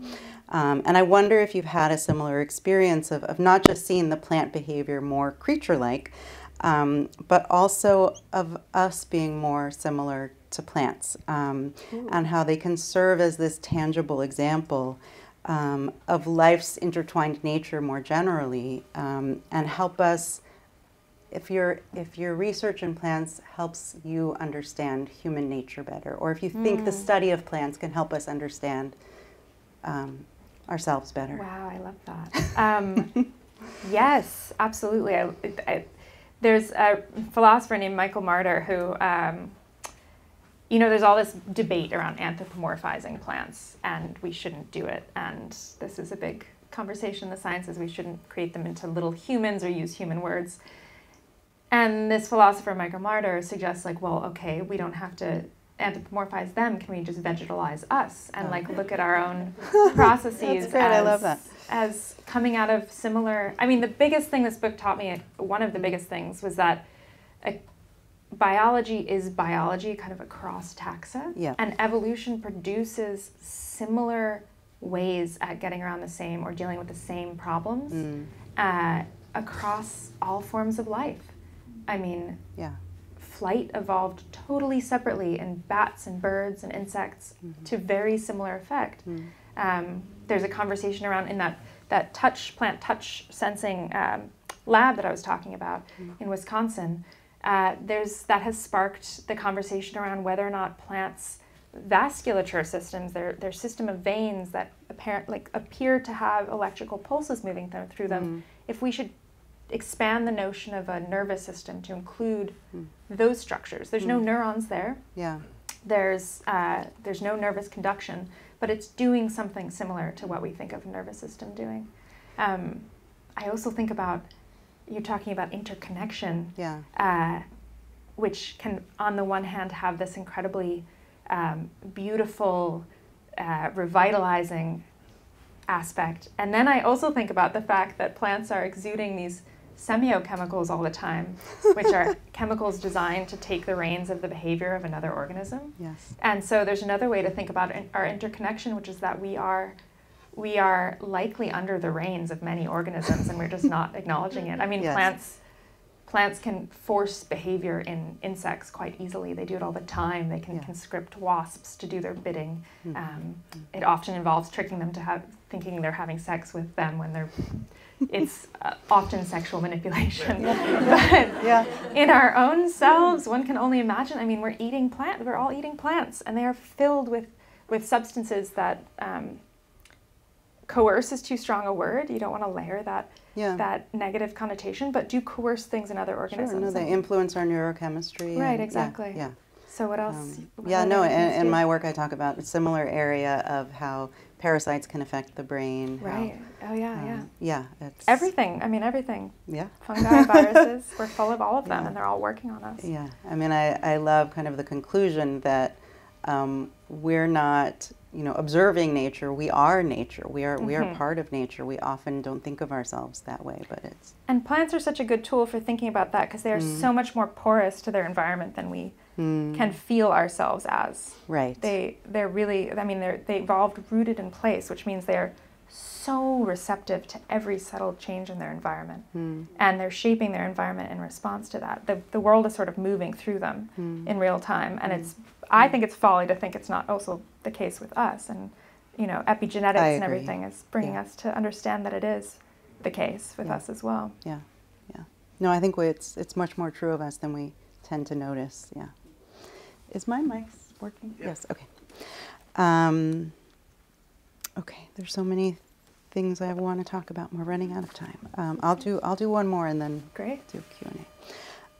And I wonder if you've had a similar experience of not just seeing the plant behavior more creature-like, but also of us being more similar to plants, and how they can serve as this tangible example of life's intertwined nature more generally, and help us, if your research in plants helps you understand human nature better, or if you think the study of plants can help us understand ourselves better. Wow, I love that. Yes, absolutely. There's a philosopher named Michael Marder who, there's all this debate around anthropomorphizing plants, and we shouldn't do it. And this is a big conversation in the sciences. We shouldn't create them into little humans or use human words. And this philosopher, Michael Marder, suggests, well, okay, we don't have to anthropomorphize them. Can we just vegetalize us and look at our own processes? That's great. I love that. As coming out of similar. I mean, the biggest thing this book taught me, one of the biggest things, was that biology is biology, kind of across taxa, and evolution produces similar ways at getting around the same or dealing with the same problems across all forms of life. I mean, flight evolved totally separately in bats and birds and insects to very similar effect. There's a conversation around in that plant touch sensing lab that I was talking about in Wisconsin. That has sparked the conversation around whether or not plants' vasculature systems, their system of veins that appear to have electrical pulses moving through them, if we should expand the notion of a nervous system to include those structures. There's no neurons there. There's no nervous conduction, but it's doing something similar to what we think of a nervous system doing. I also think about, you're talking about interconnection, which can, on the one hand, have this incredibly beautiful, revitalizing aspect. And then I also think about the fact that plants are exuding these semiochemicals all the time, which are chemicals designed to take the reins of the behavior of another organism. And so there's another way to think about our interconnection, which is that we are likely under the reins of many organisms, and we're just not acknowledging it. I mean, plants can force behavior in insects quite easily. They do it all the time. They can conscript wasps to do their bidding. It often involves tricking them to thinking they're having sex with them when it's often sexual manipulation. But in our own selves, one can only imagine. I mean, we're all eating plants, and they are filled with substances that coerce is too strong a word. You don't want to layer that negative connotation, but do coerce things in other organisms. Sure, no, they influence our neurochemistry. Right, exactly. So what else? In my work I talk about a similar area of how parasites can affect the brain. Right. It's everything. I mean, everything. Fungi, viruses, we're full of all of them, and they're all working on us. I mean, I love kind of the conclusion that we're not, observing nature. We are nature. We are part of nature. We often don't think of ourselves that way, but it's. And plants are such a good tool for thinking about that, because they are so much more porous to their environment than we can feel ourselves as. Right. They're really. I mean, they evolved rooted in place, which means they're so receptive to every subtle change in their environment, and they're shaping their environment in response to that. The world is sort of moving through them in real time, and I think it's folly to think it's not also the case with us. And epigenetics and everything is bringing us to understand that it is the case with us as well. No, I think it's much more true of us than we tend to notice. Is my mic working? Yes. Okay. Okay. There's so many things I want to talk about. We're running out of time. I'll do one more and then do Q&A.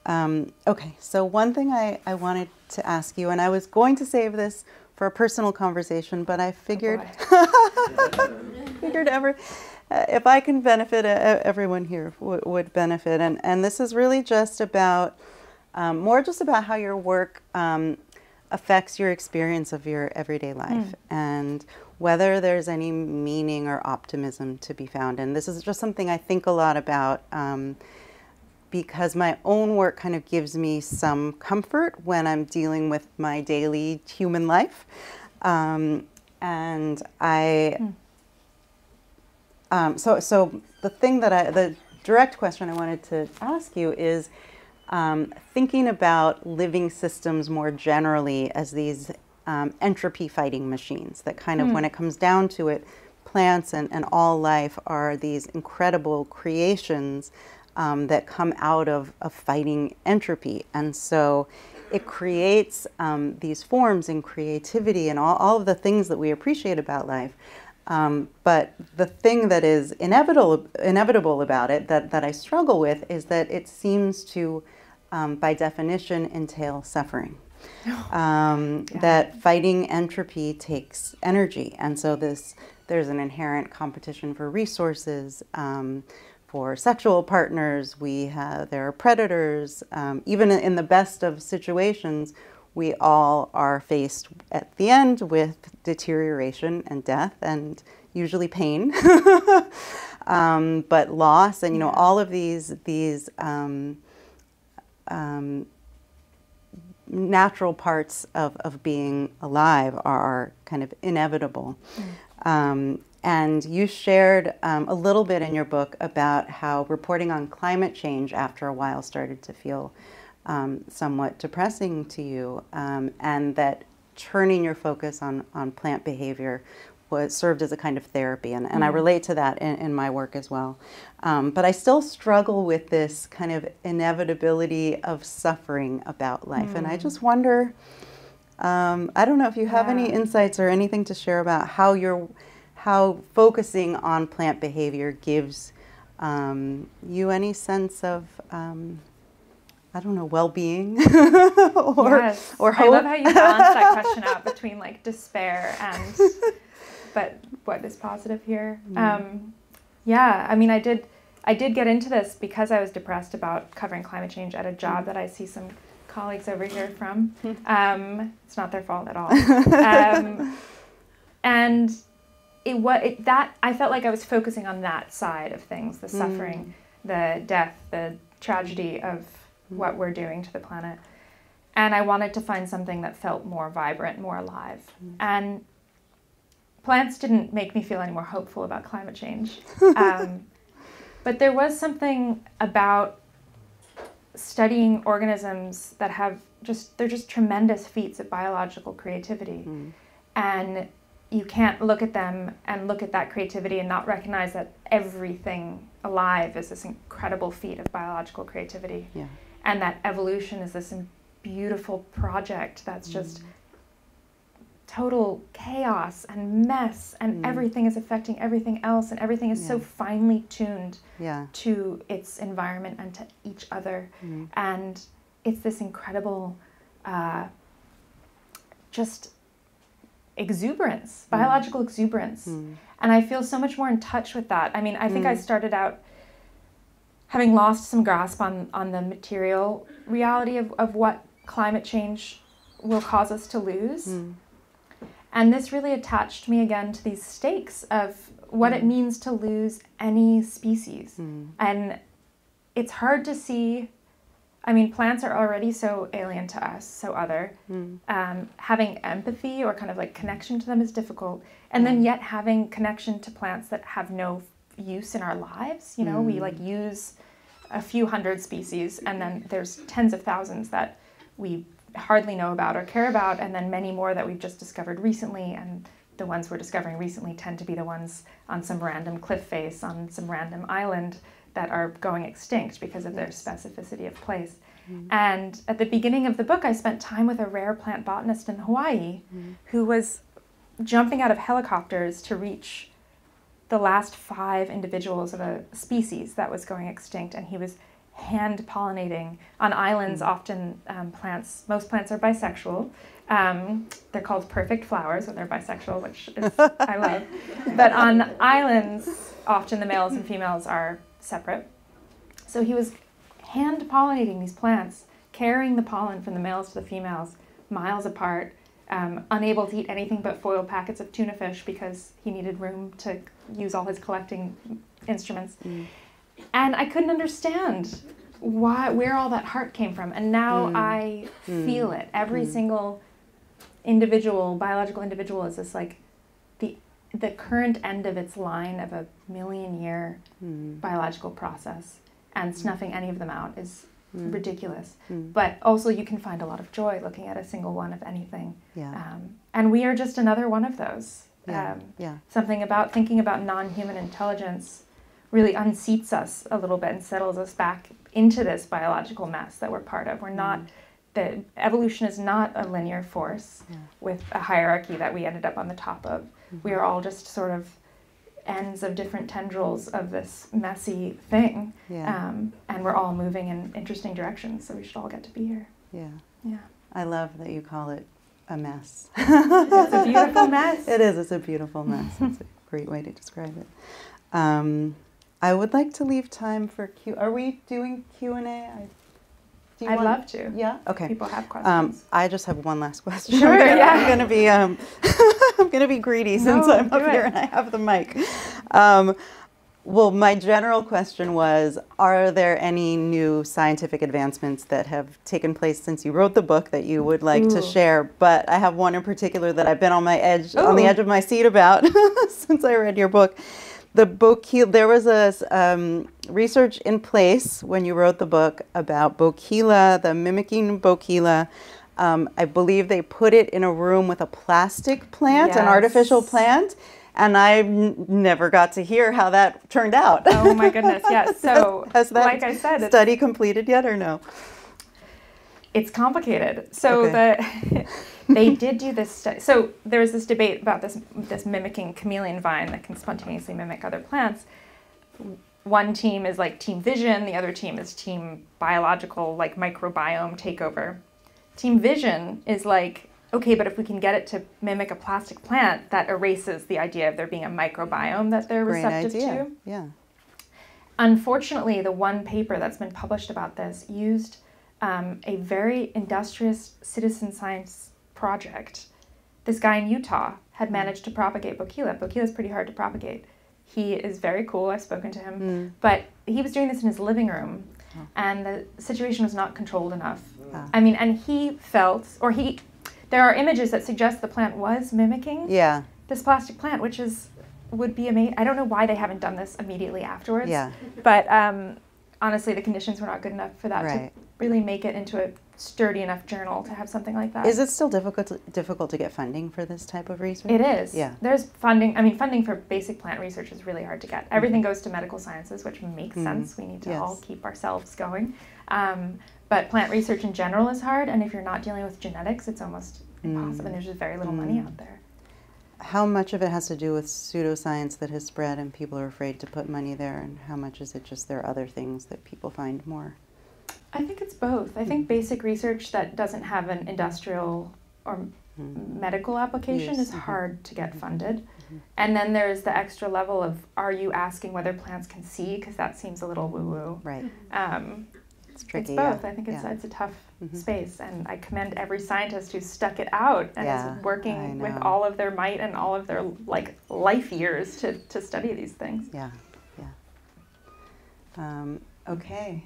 Okay, so one thing I wanted to ask you, and I was going to save this for a personal conversation, but I figured, if I can benefit, everyone here would benefit. And this is really just about, more just about how your work affects your experience of your everyday life and whether there's any meaning or optimism to be found. And this is just something I think a lot about because my own work kind of gives me some comfort when I'm dealing with my daily human life. And so the thing that the direct question I wanted to ask you is thinking about living systems more generally as these entropy fighting machines that kind of, when it comes down to it, plants and all life are these incredible creations that come out of fighting entropy. And so it creates these forms and creativity and all of the things that we appreciate about life. But the thing that is inevitable about it that I struggle with is that it seems to, by definition, entail suffering. That fighting entropy takes energy. And so there's an inherent competition for resources, for sexual partners. There are predators. Even in the best of situations, we all are faced at the end with deterioration and death and usually pain, but loss and, all of these natural parts of being alive are kind of inevitable. And you shared a little bit in your book about how reporting on climate change after a while started to feel somewhat depressing to you, and that turning your focus on plant behavior served as a kind of therapy. And I relate to that in my work as well. But I still struggle with this kind of inevitability of suffering about life. And I just wonder, I don't know if you have any insights or anything to share about how focusing on plant behavior gives you any sense of, I don't know, well-being or hope. I love how you balance that question out between like despair and, but what is positive here? I mean, I did get into this because I was depressed about covering climate change at a job that I see some colleagues over here from. It's not their fault at all. And I felt like I was focusing on that side of things, the suffering, the death, the tragedy of what we're doing to the planet. And I wanted to find something that felt more vibrant, more alive. And plants didn't make me feel any more hopeful about climate change. But there was something about studying organisms that they're just tremendous feats of biological creativity. And you can't look at them and look at that creativity and not recognize that everything alive is this incredible feat of biological creativity. And that evolution is this beautiful project that's just total chaos and mess, and everything is affecting everything else, and everything is so finely tuned to its environment and to each other. And it's this incredible just exuberance, biological exuberance. And I feel so much more in touch with that. I mean, I think I started out having lost some grasp on the material reality of what climate change will cause us to lose. And this really attached me again to these stakes of what it means to lose any species. And it's hard to see. I mean, plants are already so alien to us, so other. Having empathy or kind of like connection to them is difficult. And then yet having connection to plants that have no use in our lives. We like use a few hundred species, and then there's tens of thousands that we hardly know about or care about, and then many more that we've just discovered recently. And the ones we're discovering recently tend to be the ones on some random cliff face, on some random island, that are going extinct because of their specificity of place. And at the beginning of the book, I spent time with a rare plant botanist in Hawaii who was jumping out of helicopters to reach the last 5 individuals of a species that was going extinct. And he was hand pollinating. On islands, often most plants are bisexual. They're called perfect flowers when they're bisexual, which is, I love. But on islands, often the males and females are separate. So he was hand pollinating these plants, carrying the pollen from the males to the females, miles apart, unable to eat anything but foil packets of tuna fish because he needed room to use all his collecting instruments. And I couldn't understand where all that heart came from. And now I feel it. Every single individual, biological individual, is this like the current end of its line of a million-year biological process. And snuffing any of them out is ridiculous. But also you can find a lot of joy looking at a single one of anything. And we are just another one of those. Something about thinking about non-human intelligence really unseats us a little bit and settles us back into this biological mess that we're part of. We're not, evolution is not a linear force with a hierarchy that we ended up on the top of. We are all just sort of ends of different tendrils of this messy thing. And we're all moving in interesting directions, so we should all get to be here. I love that you call it a mess. It's a beautiful mess. It is. It's a beautiful mess. It's a great way to describe it. I would like to leave time for Q. Are we doing Q&A? I'd love to. Yeah. Okay. People have questions. I just have one last question. Sure. I'm gonna be I'm gonna be greedy since I'm up here and I have the mic. Well, my general question was, are there any new scientific advancements that have taken place since you wrote the book that you would like to share? But I have one in particular that I've been on the edge of my seat about since I read your book. The Bokeela, there was a research in place when you wrote the book about Bokeela, the mimicking Bokeela. I believe they put it in a room with a plastic plant, an artificial plant. And I never got to hear how that turned out. Oh my goodness, yes. So, has that like I said, study completed yet or no? It's complicated. So they did do this study. So there was this debate about this mimicking chameleon vine that can spontaneously mimic other plants. One team is like Team Vision, the other team is Team Biological, like microbiome takeover. Team Vision is like, okay, but if we can get it to mimic a plastic plant, that erases the idea of there being a microbiome that they're receptive to. Yeah. Unfortunately, the one paper that's been published about this used a very industrious citizen science project. This guy in Utah had managed to propagate Bokeela. Bokeela is pretty hard to propagate. He is very cool. I've spoken to him. But he was doing this in his living room, and the situation was not controlled enough. I mean, and he felt, there are images that suggest the plant was mimicking this plastic plant, which would be amazing. I don't know why they haven't done this immediately afterwards. But honestly, the conditions were not good enough for that to really make it into a sturdy enough journal to have something like that. Is it still difficult to get funding for this type of research? It is. There's funding. I mean, funding for basic plant research is really hard to get. Everything goes to medical sciences, which makes sense. We need to all keep ourselves going. But plant research in general is hard, and if you're not dealing with genetics, it's almost impossible, and there's just very little money out there. How much of it has to do with pseudoscience that has spread and people are afraid to put money there, and how much is it just there are other things that people find more? I think it's both. I think basic research that doesn't have an industrial or medical application is hard to get funded. And then there's the extra level of, are you asking whether plants can see? Because that seems a little woo-woo. Right. It's tricky. It's both. I think it's a tough space, and I commend every scientist who's stuck it out and is working with all of their might and all of their life years to study these things. Okay.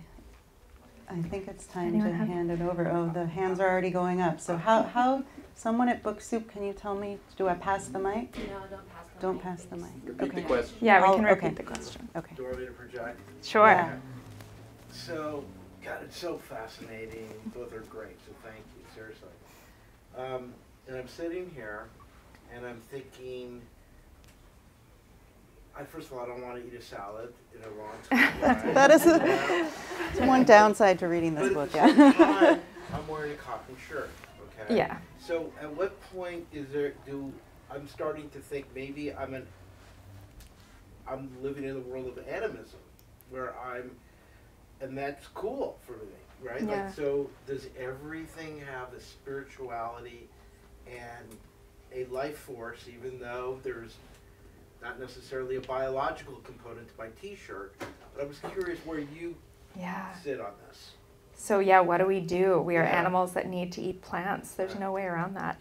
I think it's time to hand it over. Oh, the hands are already going up. So how someone at Book Soup, can you tell me, do I pass the mic? No, don't pass the mic. Don't pass the mic. Repeat the question. Yeah, we can repeat the question. Okay. Do you want me to project? Sure. Yeah. So, God, it's so fascinating. Both are great, so thank you, seriously. And I'm sitting here, and I'm thinking, first of all, I don't want to eat a salad in a long time. That is one downside to reading this book, But at the same time, I'm wearing a cotton shirt, okay? Yeah. So at what point I'm starting to think maybe I'm living in the world of animism, where I'm and that's cool for me, right? Yeah. Like, so does everything have a spirituality and a life force, even though there's not necessarily a biological component to my T-shirt? But I was curious where you sit on this. So yeah, what do? We are Yeah. animals that need to eat plants. There's no way around that.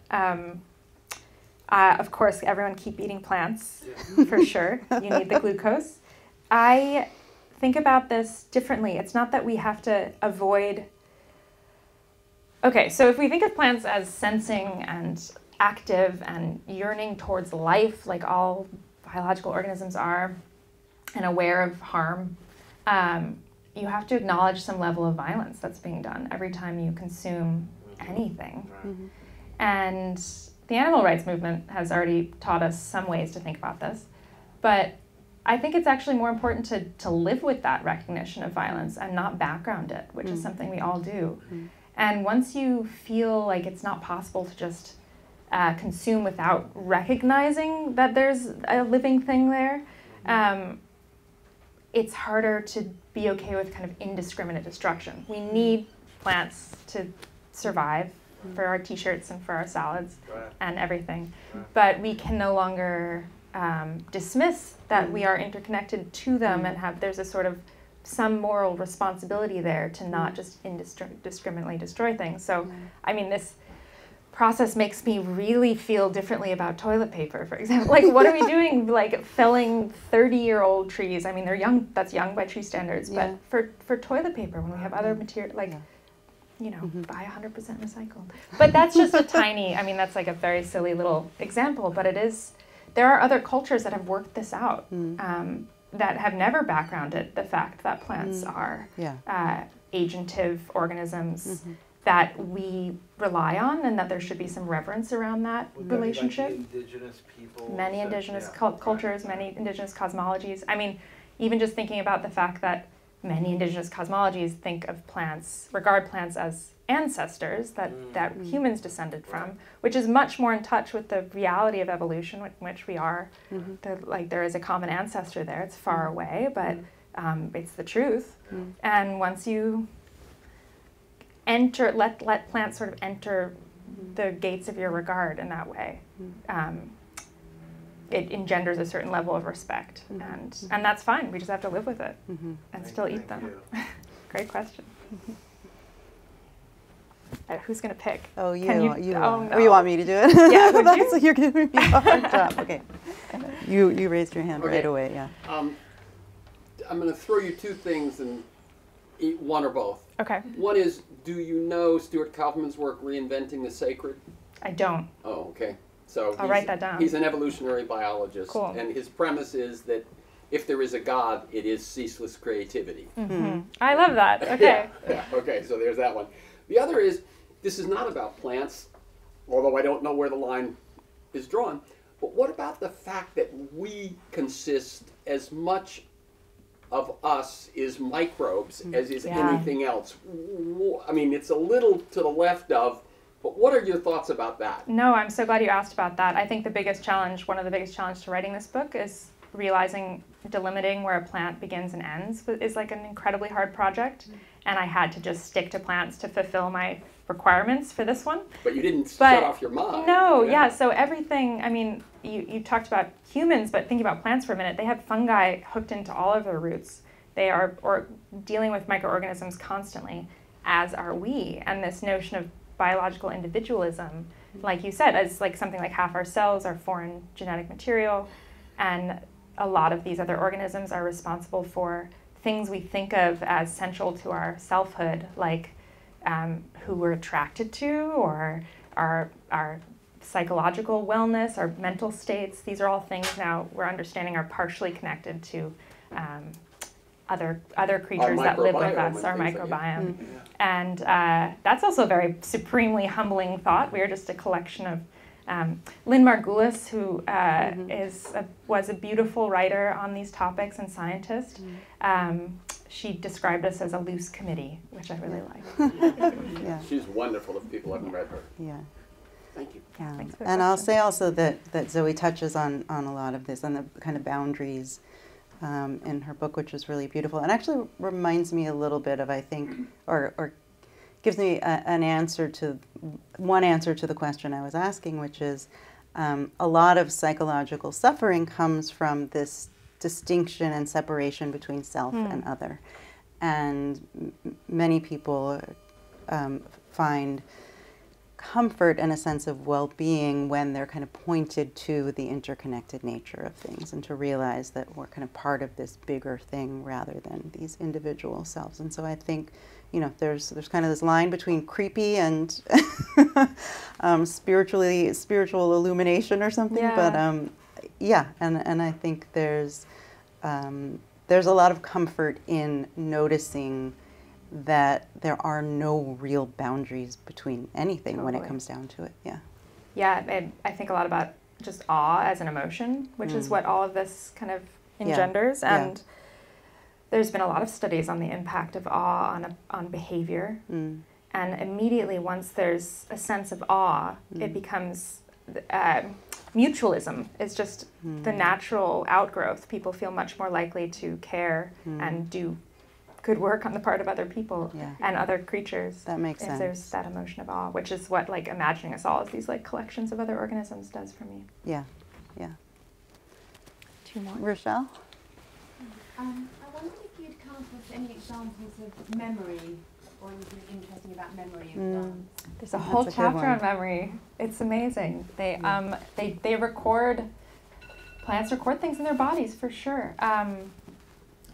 Of course, everyone keep eating plants, for sure. You need the glucose. I think about this differently. It's not that we have to avoid... Okay, so if we think of plants as sensing and active and yearning towards life, like all biological organisms are, and aware of harm, you have to acknowledge some level of violence that's being done every time you consume anything. Mm-hmm. And the animal rights movement has already taught us some ways to think about this. But I think it's actually more important to live with that recognition of violence and not background it, which is something we all do. And once you feel like it's not possible to just consume without recognizing that there's a living thing there, it's harder to be okay with kind of indiscriminate destruction. We need plants to survive for our T-shirts and for our salads and everything. But we can no longer dismiss that we are interconnected to them and there's a sort of some moral responsibility there to not just indiscriminately destroy things. So, I mean, this process makes me really feel differently about toilet paper, for example. Like, what are we doing, like, felling 30-year-old trees? I mean, they're young, that's young by tree standards, but for toilet paper, when we have other material, like, you know, buy 100% recycled. But that's just a tiny, I mean, that's like a very silly little example, but it is, there are other cultures that have worked this out, that have never backgrounded the fact that plants are agentive organisms that we rely on, and that there should be some reverence around that relationship. Like indigenous people, many indigenous cultures, many indigenous cosmologies. I mean, even just thinking about the fact that many indigenous cosmologies think of plants, regard plants as ancestors that humans descended from, which is much more in touch with the reality of evolution, which we are. Like, there is a common ancestor there. It's far away, but it's the truth. And once you enter, let plants sort of enter the gates of your regard in that way, it engenders a certain level of respect, and that's fine. We just have to live with it and still eat them. Great question. Who's going to pick? Oh, you. Oh, no. Oh, you want me to do it? Yeah, would That's you? like you're giving me a hard job. Okay. You raised your hand right away, yeah. I'm going to throw you two things and eat one or both. Okay. One is, do you know Stuart Kaufman's work, Reinventing the Sacred? I don't. Oh, okay. So I'll write that down. He's an evolutionary biologist. Cool. And his premise is that if there is a God, it is ceaseless creativity. I love that. Okay. Yeah. Okay, so there's that one. The other is, this is not about plants, although I don't know where the line is drawn, but what about the fact that we consist as much of us is microbes as is anything else? I mean, it's a little to the left of, but what are your thoughts about that? No, I'm so glad you asked about that. I think the biggest challenge, one of the biggest challenges to writing this book is realizing, delimiting where a plant begins and ends is like an incredibly hard project. And I had to just stick to plants to fulfill my requirements for this one. But you didn't shut off your mind. No, yeah, so everything, I mean, you talked about humans, but thinking about plants for a minute, they have fungi hooked into all of their roots. They are dealing with microorganisms constantly, as are we. And this notion of biological individualism, like you said, as like something like half our cells are foreign genetic material, and a lot of these other organisms are responsible for things we think of as central to our selfhood, like who we're attracted to, or our psychological wellness, our mental states. These are all things now we're understanding are partially connected to other creatures that live with us, our microbiome. And that's also a very supremely humbling thought. We are just a collection of Lynn Margulis, who was a beautiful writer on these topics and scientist. She described us as a loose committee, which I really like. She's wonderful if people haven't read her. Yeah. Thank you. Yeah. And I'll say also that Zoe touches on a lot of this, on the kind of boundaries in her book, which is really beautiful, and actually reminds me a little bit of, I think, or gives me one answer to the question I was asking, which is a lot of psychological suffering comes from this distinction and separation between self and other. And many people find comfort and a sense of well-being when they're kind of pointed to the interconnected nature of things, and to realize that we're kind of part of this bigger thing rather than these individual selves. And so I think, you know, there's kind of this line between creepy and spiritual illumination or something. Yeah. But yeah, and I think there's a lot of comfort in noticing that there are no real boundaries between anything when it comes down to it. Yeah. Yeah, I think a lot about just awe as an emotion, which is what all of this kind of engenders. And there's been a lot of studies on the impact of awe on behavior. And immediately, once there's a sense of awe, it becomes mutualism is just the natural outgrowth. People feel much more likely to care and do good work on the part of other people and other creatures. That makes sense. If there's that emotion of awe, which is what like imagining us all as these like collections of other organisms does for me. Yeah, yeah. Two more. Rochelle? I wondered if you'd come up with any examples of memory, or anything interesting about memory of dance. There's a whole That's a good chapter one. on memory. It's amazing. They record, plants record things in their bodies for sure.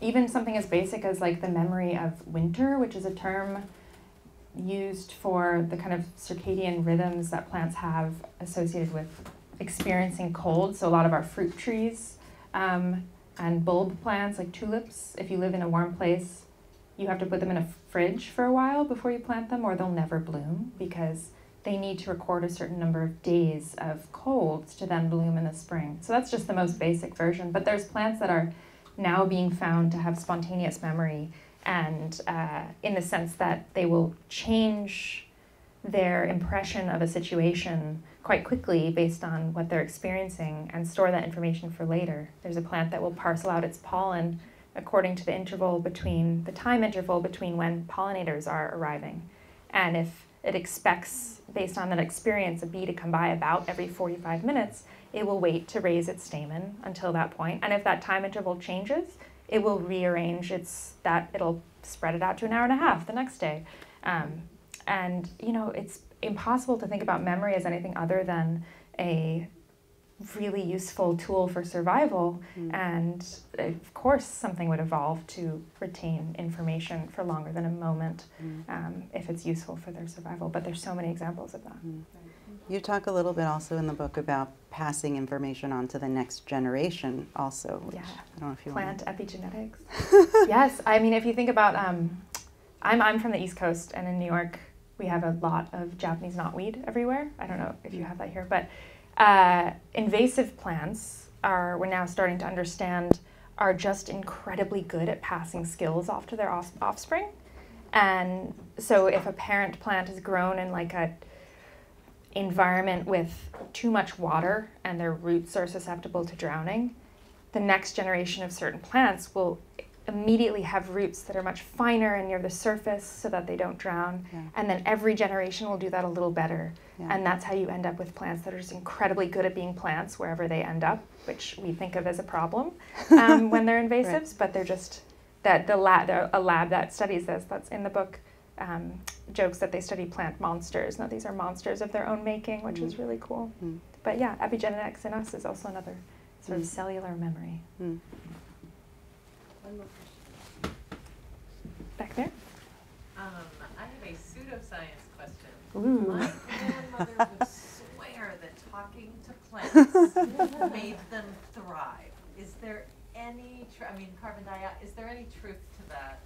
Even something as basic as like the memory of winter, which is a term used for the kind of circadian rhythms that plants have associated with experiencing cold. So a lot of our fruit trees and bulb plants like tulips, if you live in a warm place, you have to put them in a fridge for a while before you plant them, or they'll never bloom because they need to record a certain number of days of colds to then bloom in the spring. So that's just the most basic version. But there's plants that are now being found to have spontaneous memory, and in the sense that they will change their impression of a situation quite quickly based on what they're experiencing and store that information for later. There's a plant that will parcel out its pollen according to the time interval between when pollinators are arriving. And if it expects, based on that experience, a bee to come by about every 45 minutes, it will wait to raise its stamen until that point. And if that time interval changes, it will rearrange it'll spread it out to an hour and a half the next day. And, you know, it's impossible to think about memory as anything other than a really useful tool for survival. And of course, something would evolve to retain information for longer than a moment if it's useful for their survival. But there's so many examples of that. You talk a little bit also in the book about passing information on to the next generation also. Which I don't know if you Plant epigenetics. Yes, I mean, if you think about, I'm from the East Coast, and in New York, we have a lot of Japanese knotweed everywhere. I don't know if you have that here, but invasive plants we're now starting to understand, are just incredibly good at passing skills off to their offspring. And so if a parent plant is grown in like a environment with too much water and their roots are susceptible to drowning, the next generation of certain plants will immediately have roots that are much finer and near the surface so that they don't drown. And then every generation will do that a little better. And that's how you end up with plants that are just incredibly good at being plants wherever they end up, which we think of as a problem when they're invasives, but they're just a lab that studies this, that's in the book, jokes that they study plant monsters. Now these are monsters of their own making, which is really cool. But yeah, epigenetics in us is also another sort of cellular memory. One more question. Back there? I have a pseudoscience question. Ooh. My grandmother would swear that talking to plants made them thrive. Is there any, carbon dioxide, is there any truth to that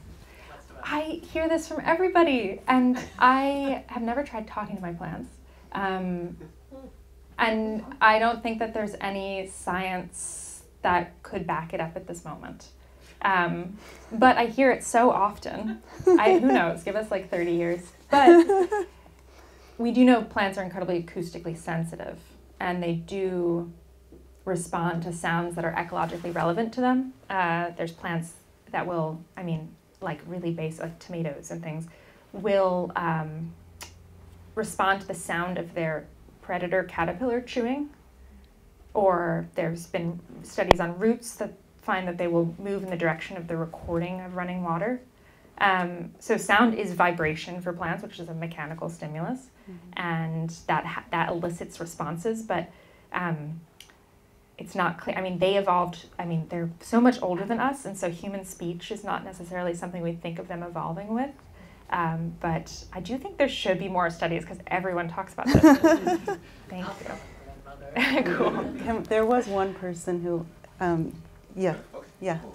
whatsoever? I hear this from everybody, and I have never tried talking to my plants. And I don't think that there's any science that could back it up at this moment. But I hear it so often. Who knows? Give us like 30 years. But we do know plants are incredibly acoustically sensitive, and they do respond to sounds that are ecologically relevant to them. There's plants that will, I mean, like really basic, like tomatoes and things, will respond to the sound of their predator caterpillar chewing. Or there's been studies on roots that find that they will move in the direction of the recording of running water. So sound is vibration for plants, which is a mechanical stimulus, and that elicits responses, but it's not clear. I mean, they evolved, I mean, they're so much older than us, and so human speech is not necessarily something we think of them evolving with. But I do think there should be more studies because everyone talks about this. Thank you. Cool. There was one person who, yeah,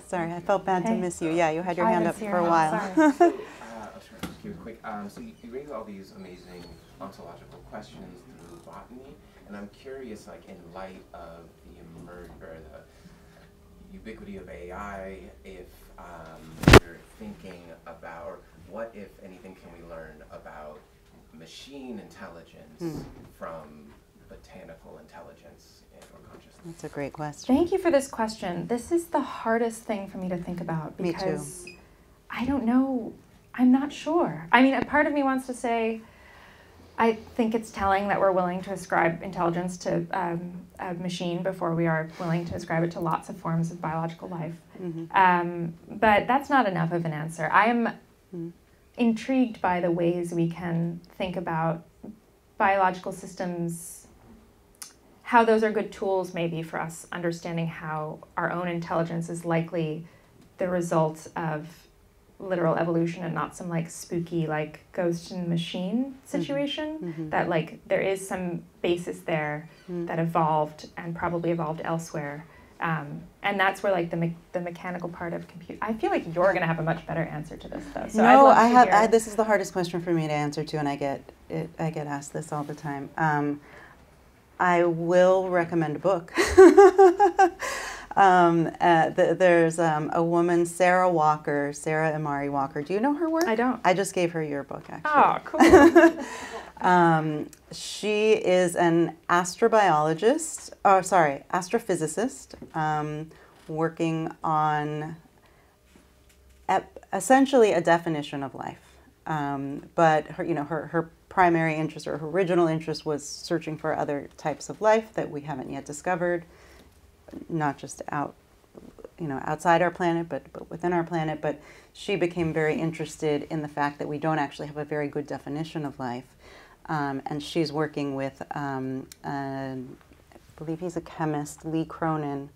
sorry, I felt bad to miss you. Yeah, you had your hand up for a while. I'll just keep it quick. So you raise all these amazing ontological questions through botany, and I'm curious, like in light of the ubiquity of AI, if you're thinking about, or what, if anything, can we learn about machine intelligence from botanical intelligence or consciousness? That's a great question. Thank you for this question. This is the hardest thing for me to think about because I don't know. I'm not sure. I mean, a part of me wants to say, I think it's telling that we're willing to ascribe intelligence to a machine before we are willing to ascribe it to lots of forms of biological life. But that's not enough of an answer. I am intrigued by the ways we can think about biological systems, how those are good tools maybe for us understanding how our own intelligence is likely the result of literal evolution and not some like spooky like ghost and machine situation, that like there is some basis there that evolved and probably evolved elsewhere, and that's where like the mechanical part of compute. I feel like you're gonna have a much better answer to this though. So no, I'd love to hear. This is the hardest question for me to answer too, and I get asked this all the time. I will recommend a book. There's a woman, Sarah Imari Walker. Do you know her work? I don't. I just gave her your book, actually. Oh, cool. She is an astrophysicist, working on essentially a definition of life. But her primary interest, or her original interest, was searching for other types of life that we haven't yet discovered, not just outside our planet, but within our planet. But she became very interested in the fact that we don't actually have a very good definition of life. And she's working with, I believe he's a chemist, Lee Cronin,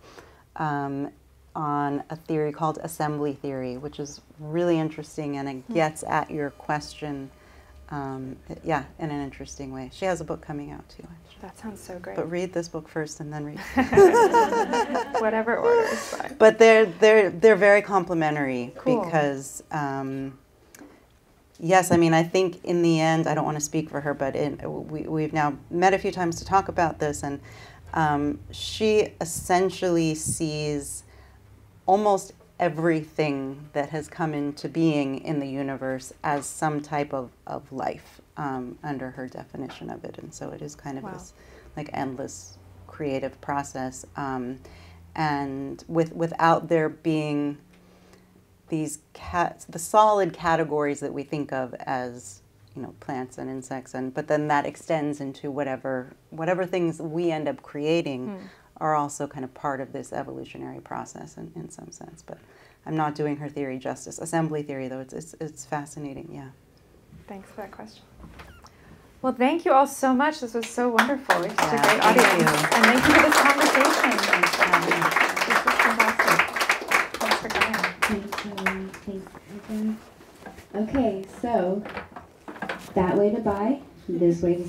on a theory called assembly theory, which is really interesting, and it gets at your question, in an interesting way. She has a book coming out too, actually. That sounds so great. But read this book first and then read. Whatever order is fine. But they're very complementary. Cool. Because yes, I mean, I think in the end, I don't want to speak for her, but we've now met a few times to talk about this, and she essentially sees almost everything that has come into being in the universe as some type of life under her definition of it. And so it is kind of this like endless creative process. And without there being these the solid categories that we think of as, plants and insects, but then that extends into whatever things we end up creating are also kind of part of this evolutionary process in some sense. But I'm not doing her theory justice. Assembly theory, though, it's fascinating, yeah. Thanks for that question. Well, thank you all so much. This was so wonderful. You're such a great thank audience. you. And thank you for this conversation. Thanks for having me. This was fantastic. Thanks for coming. Thanks. Okay, so that way to buy, this way to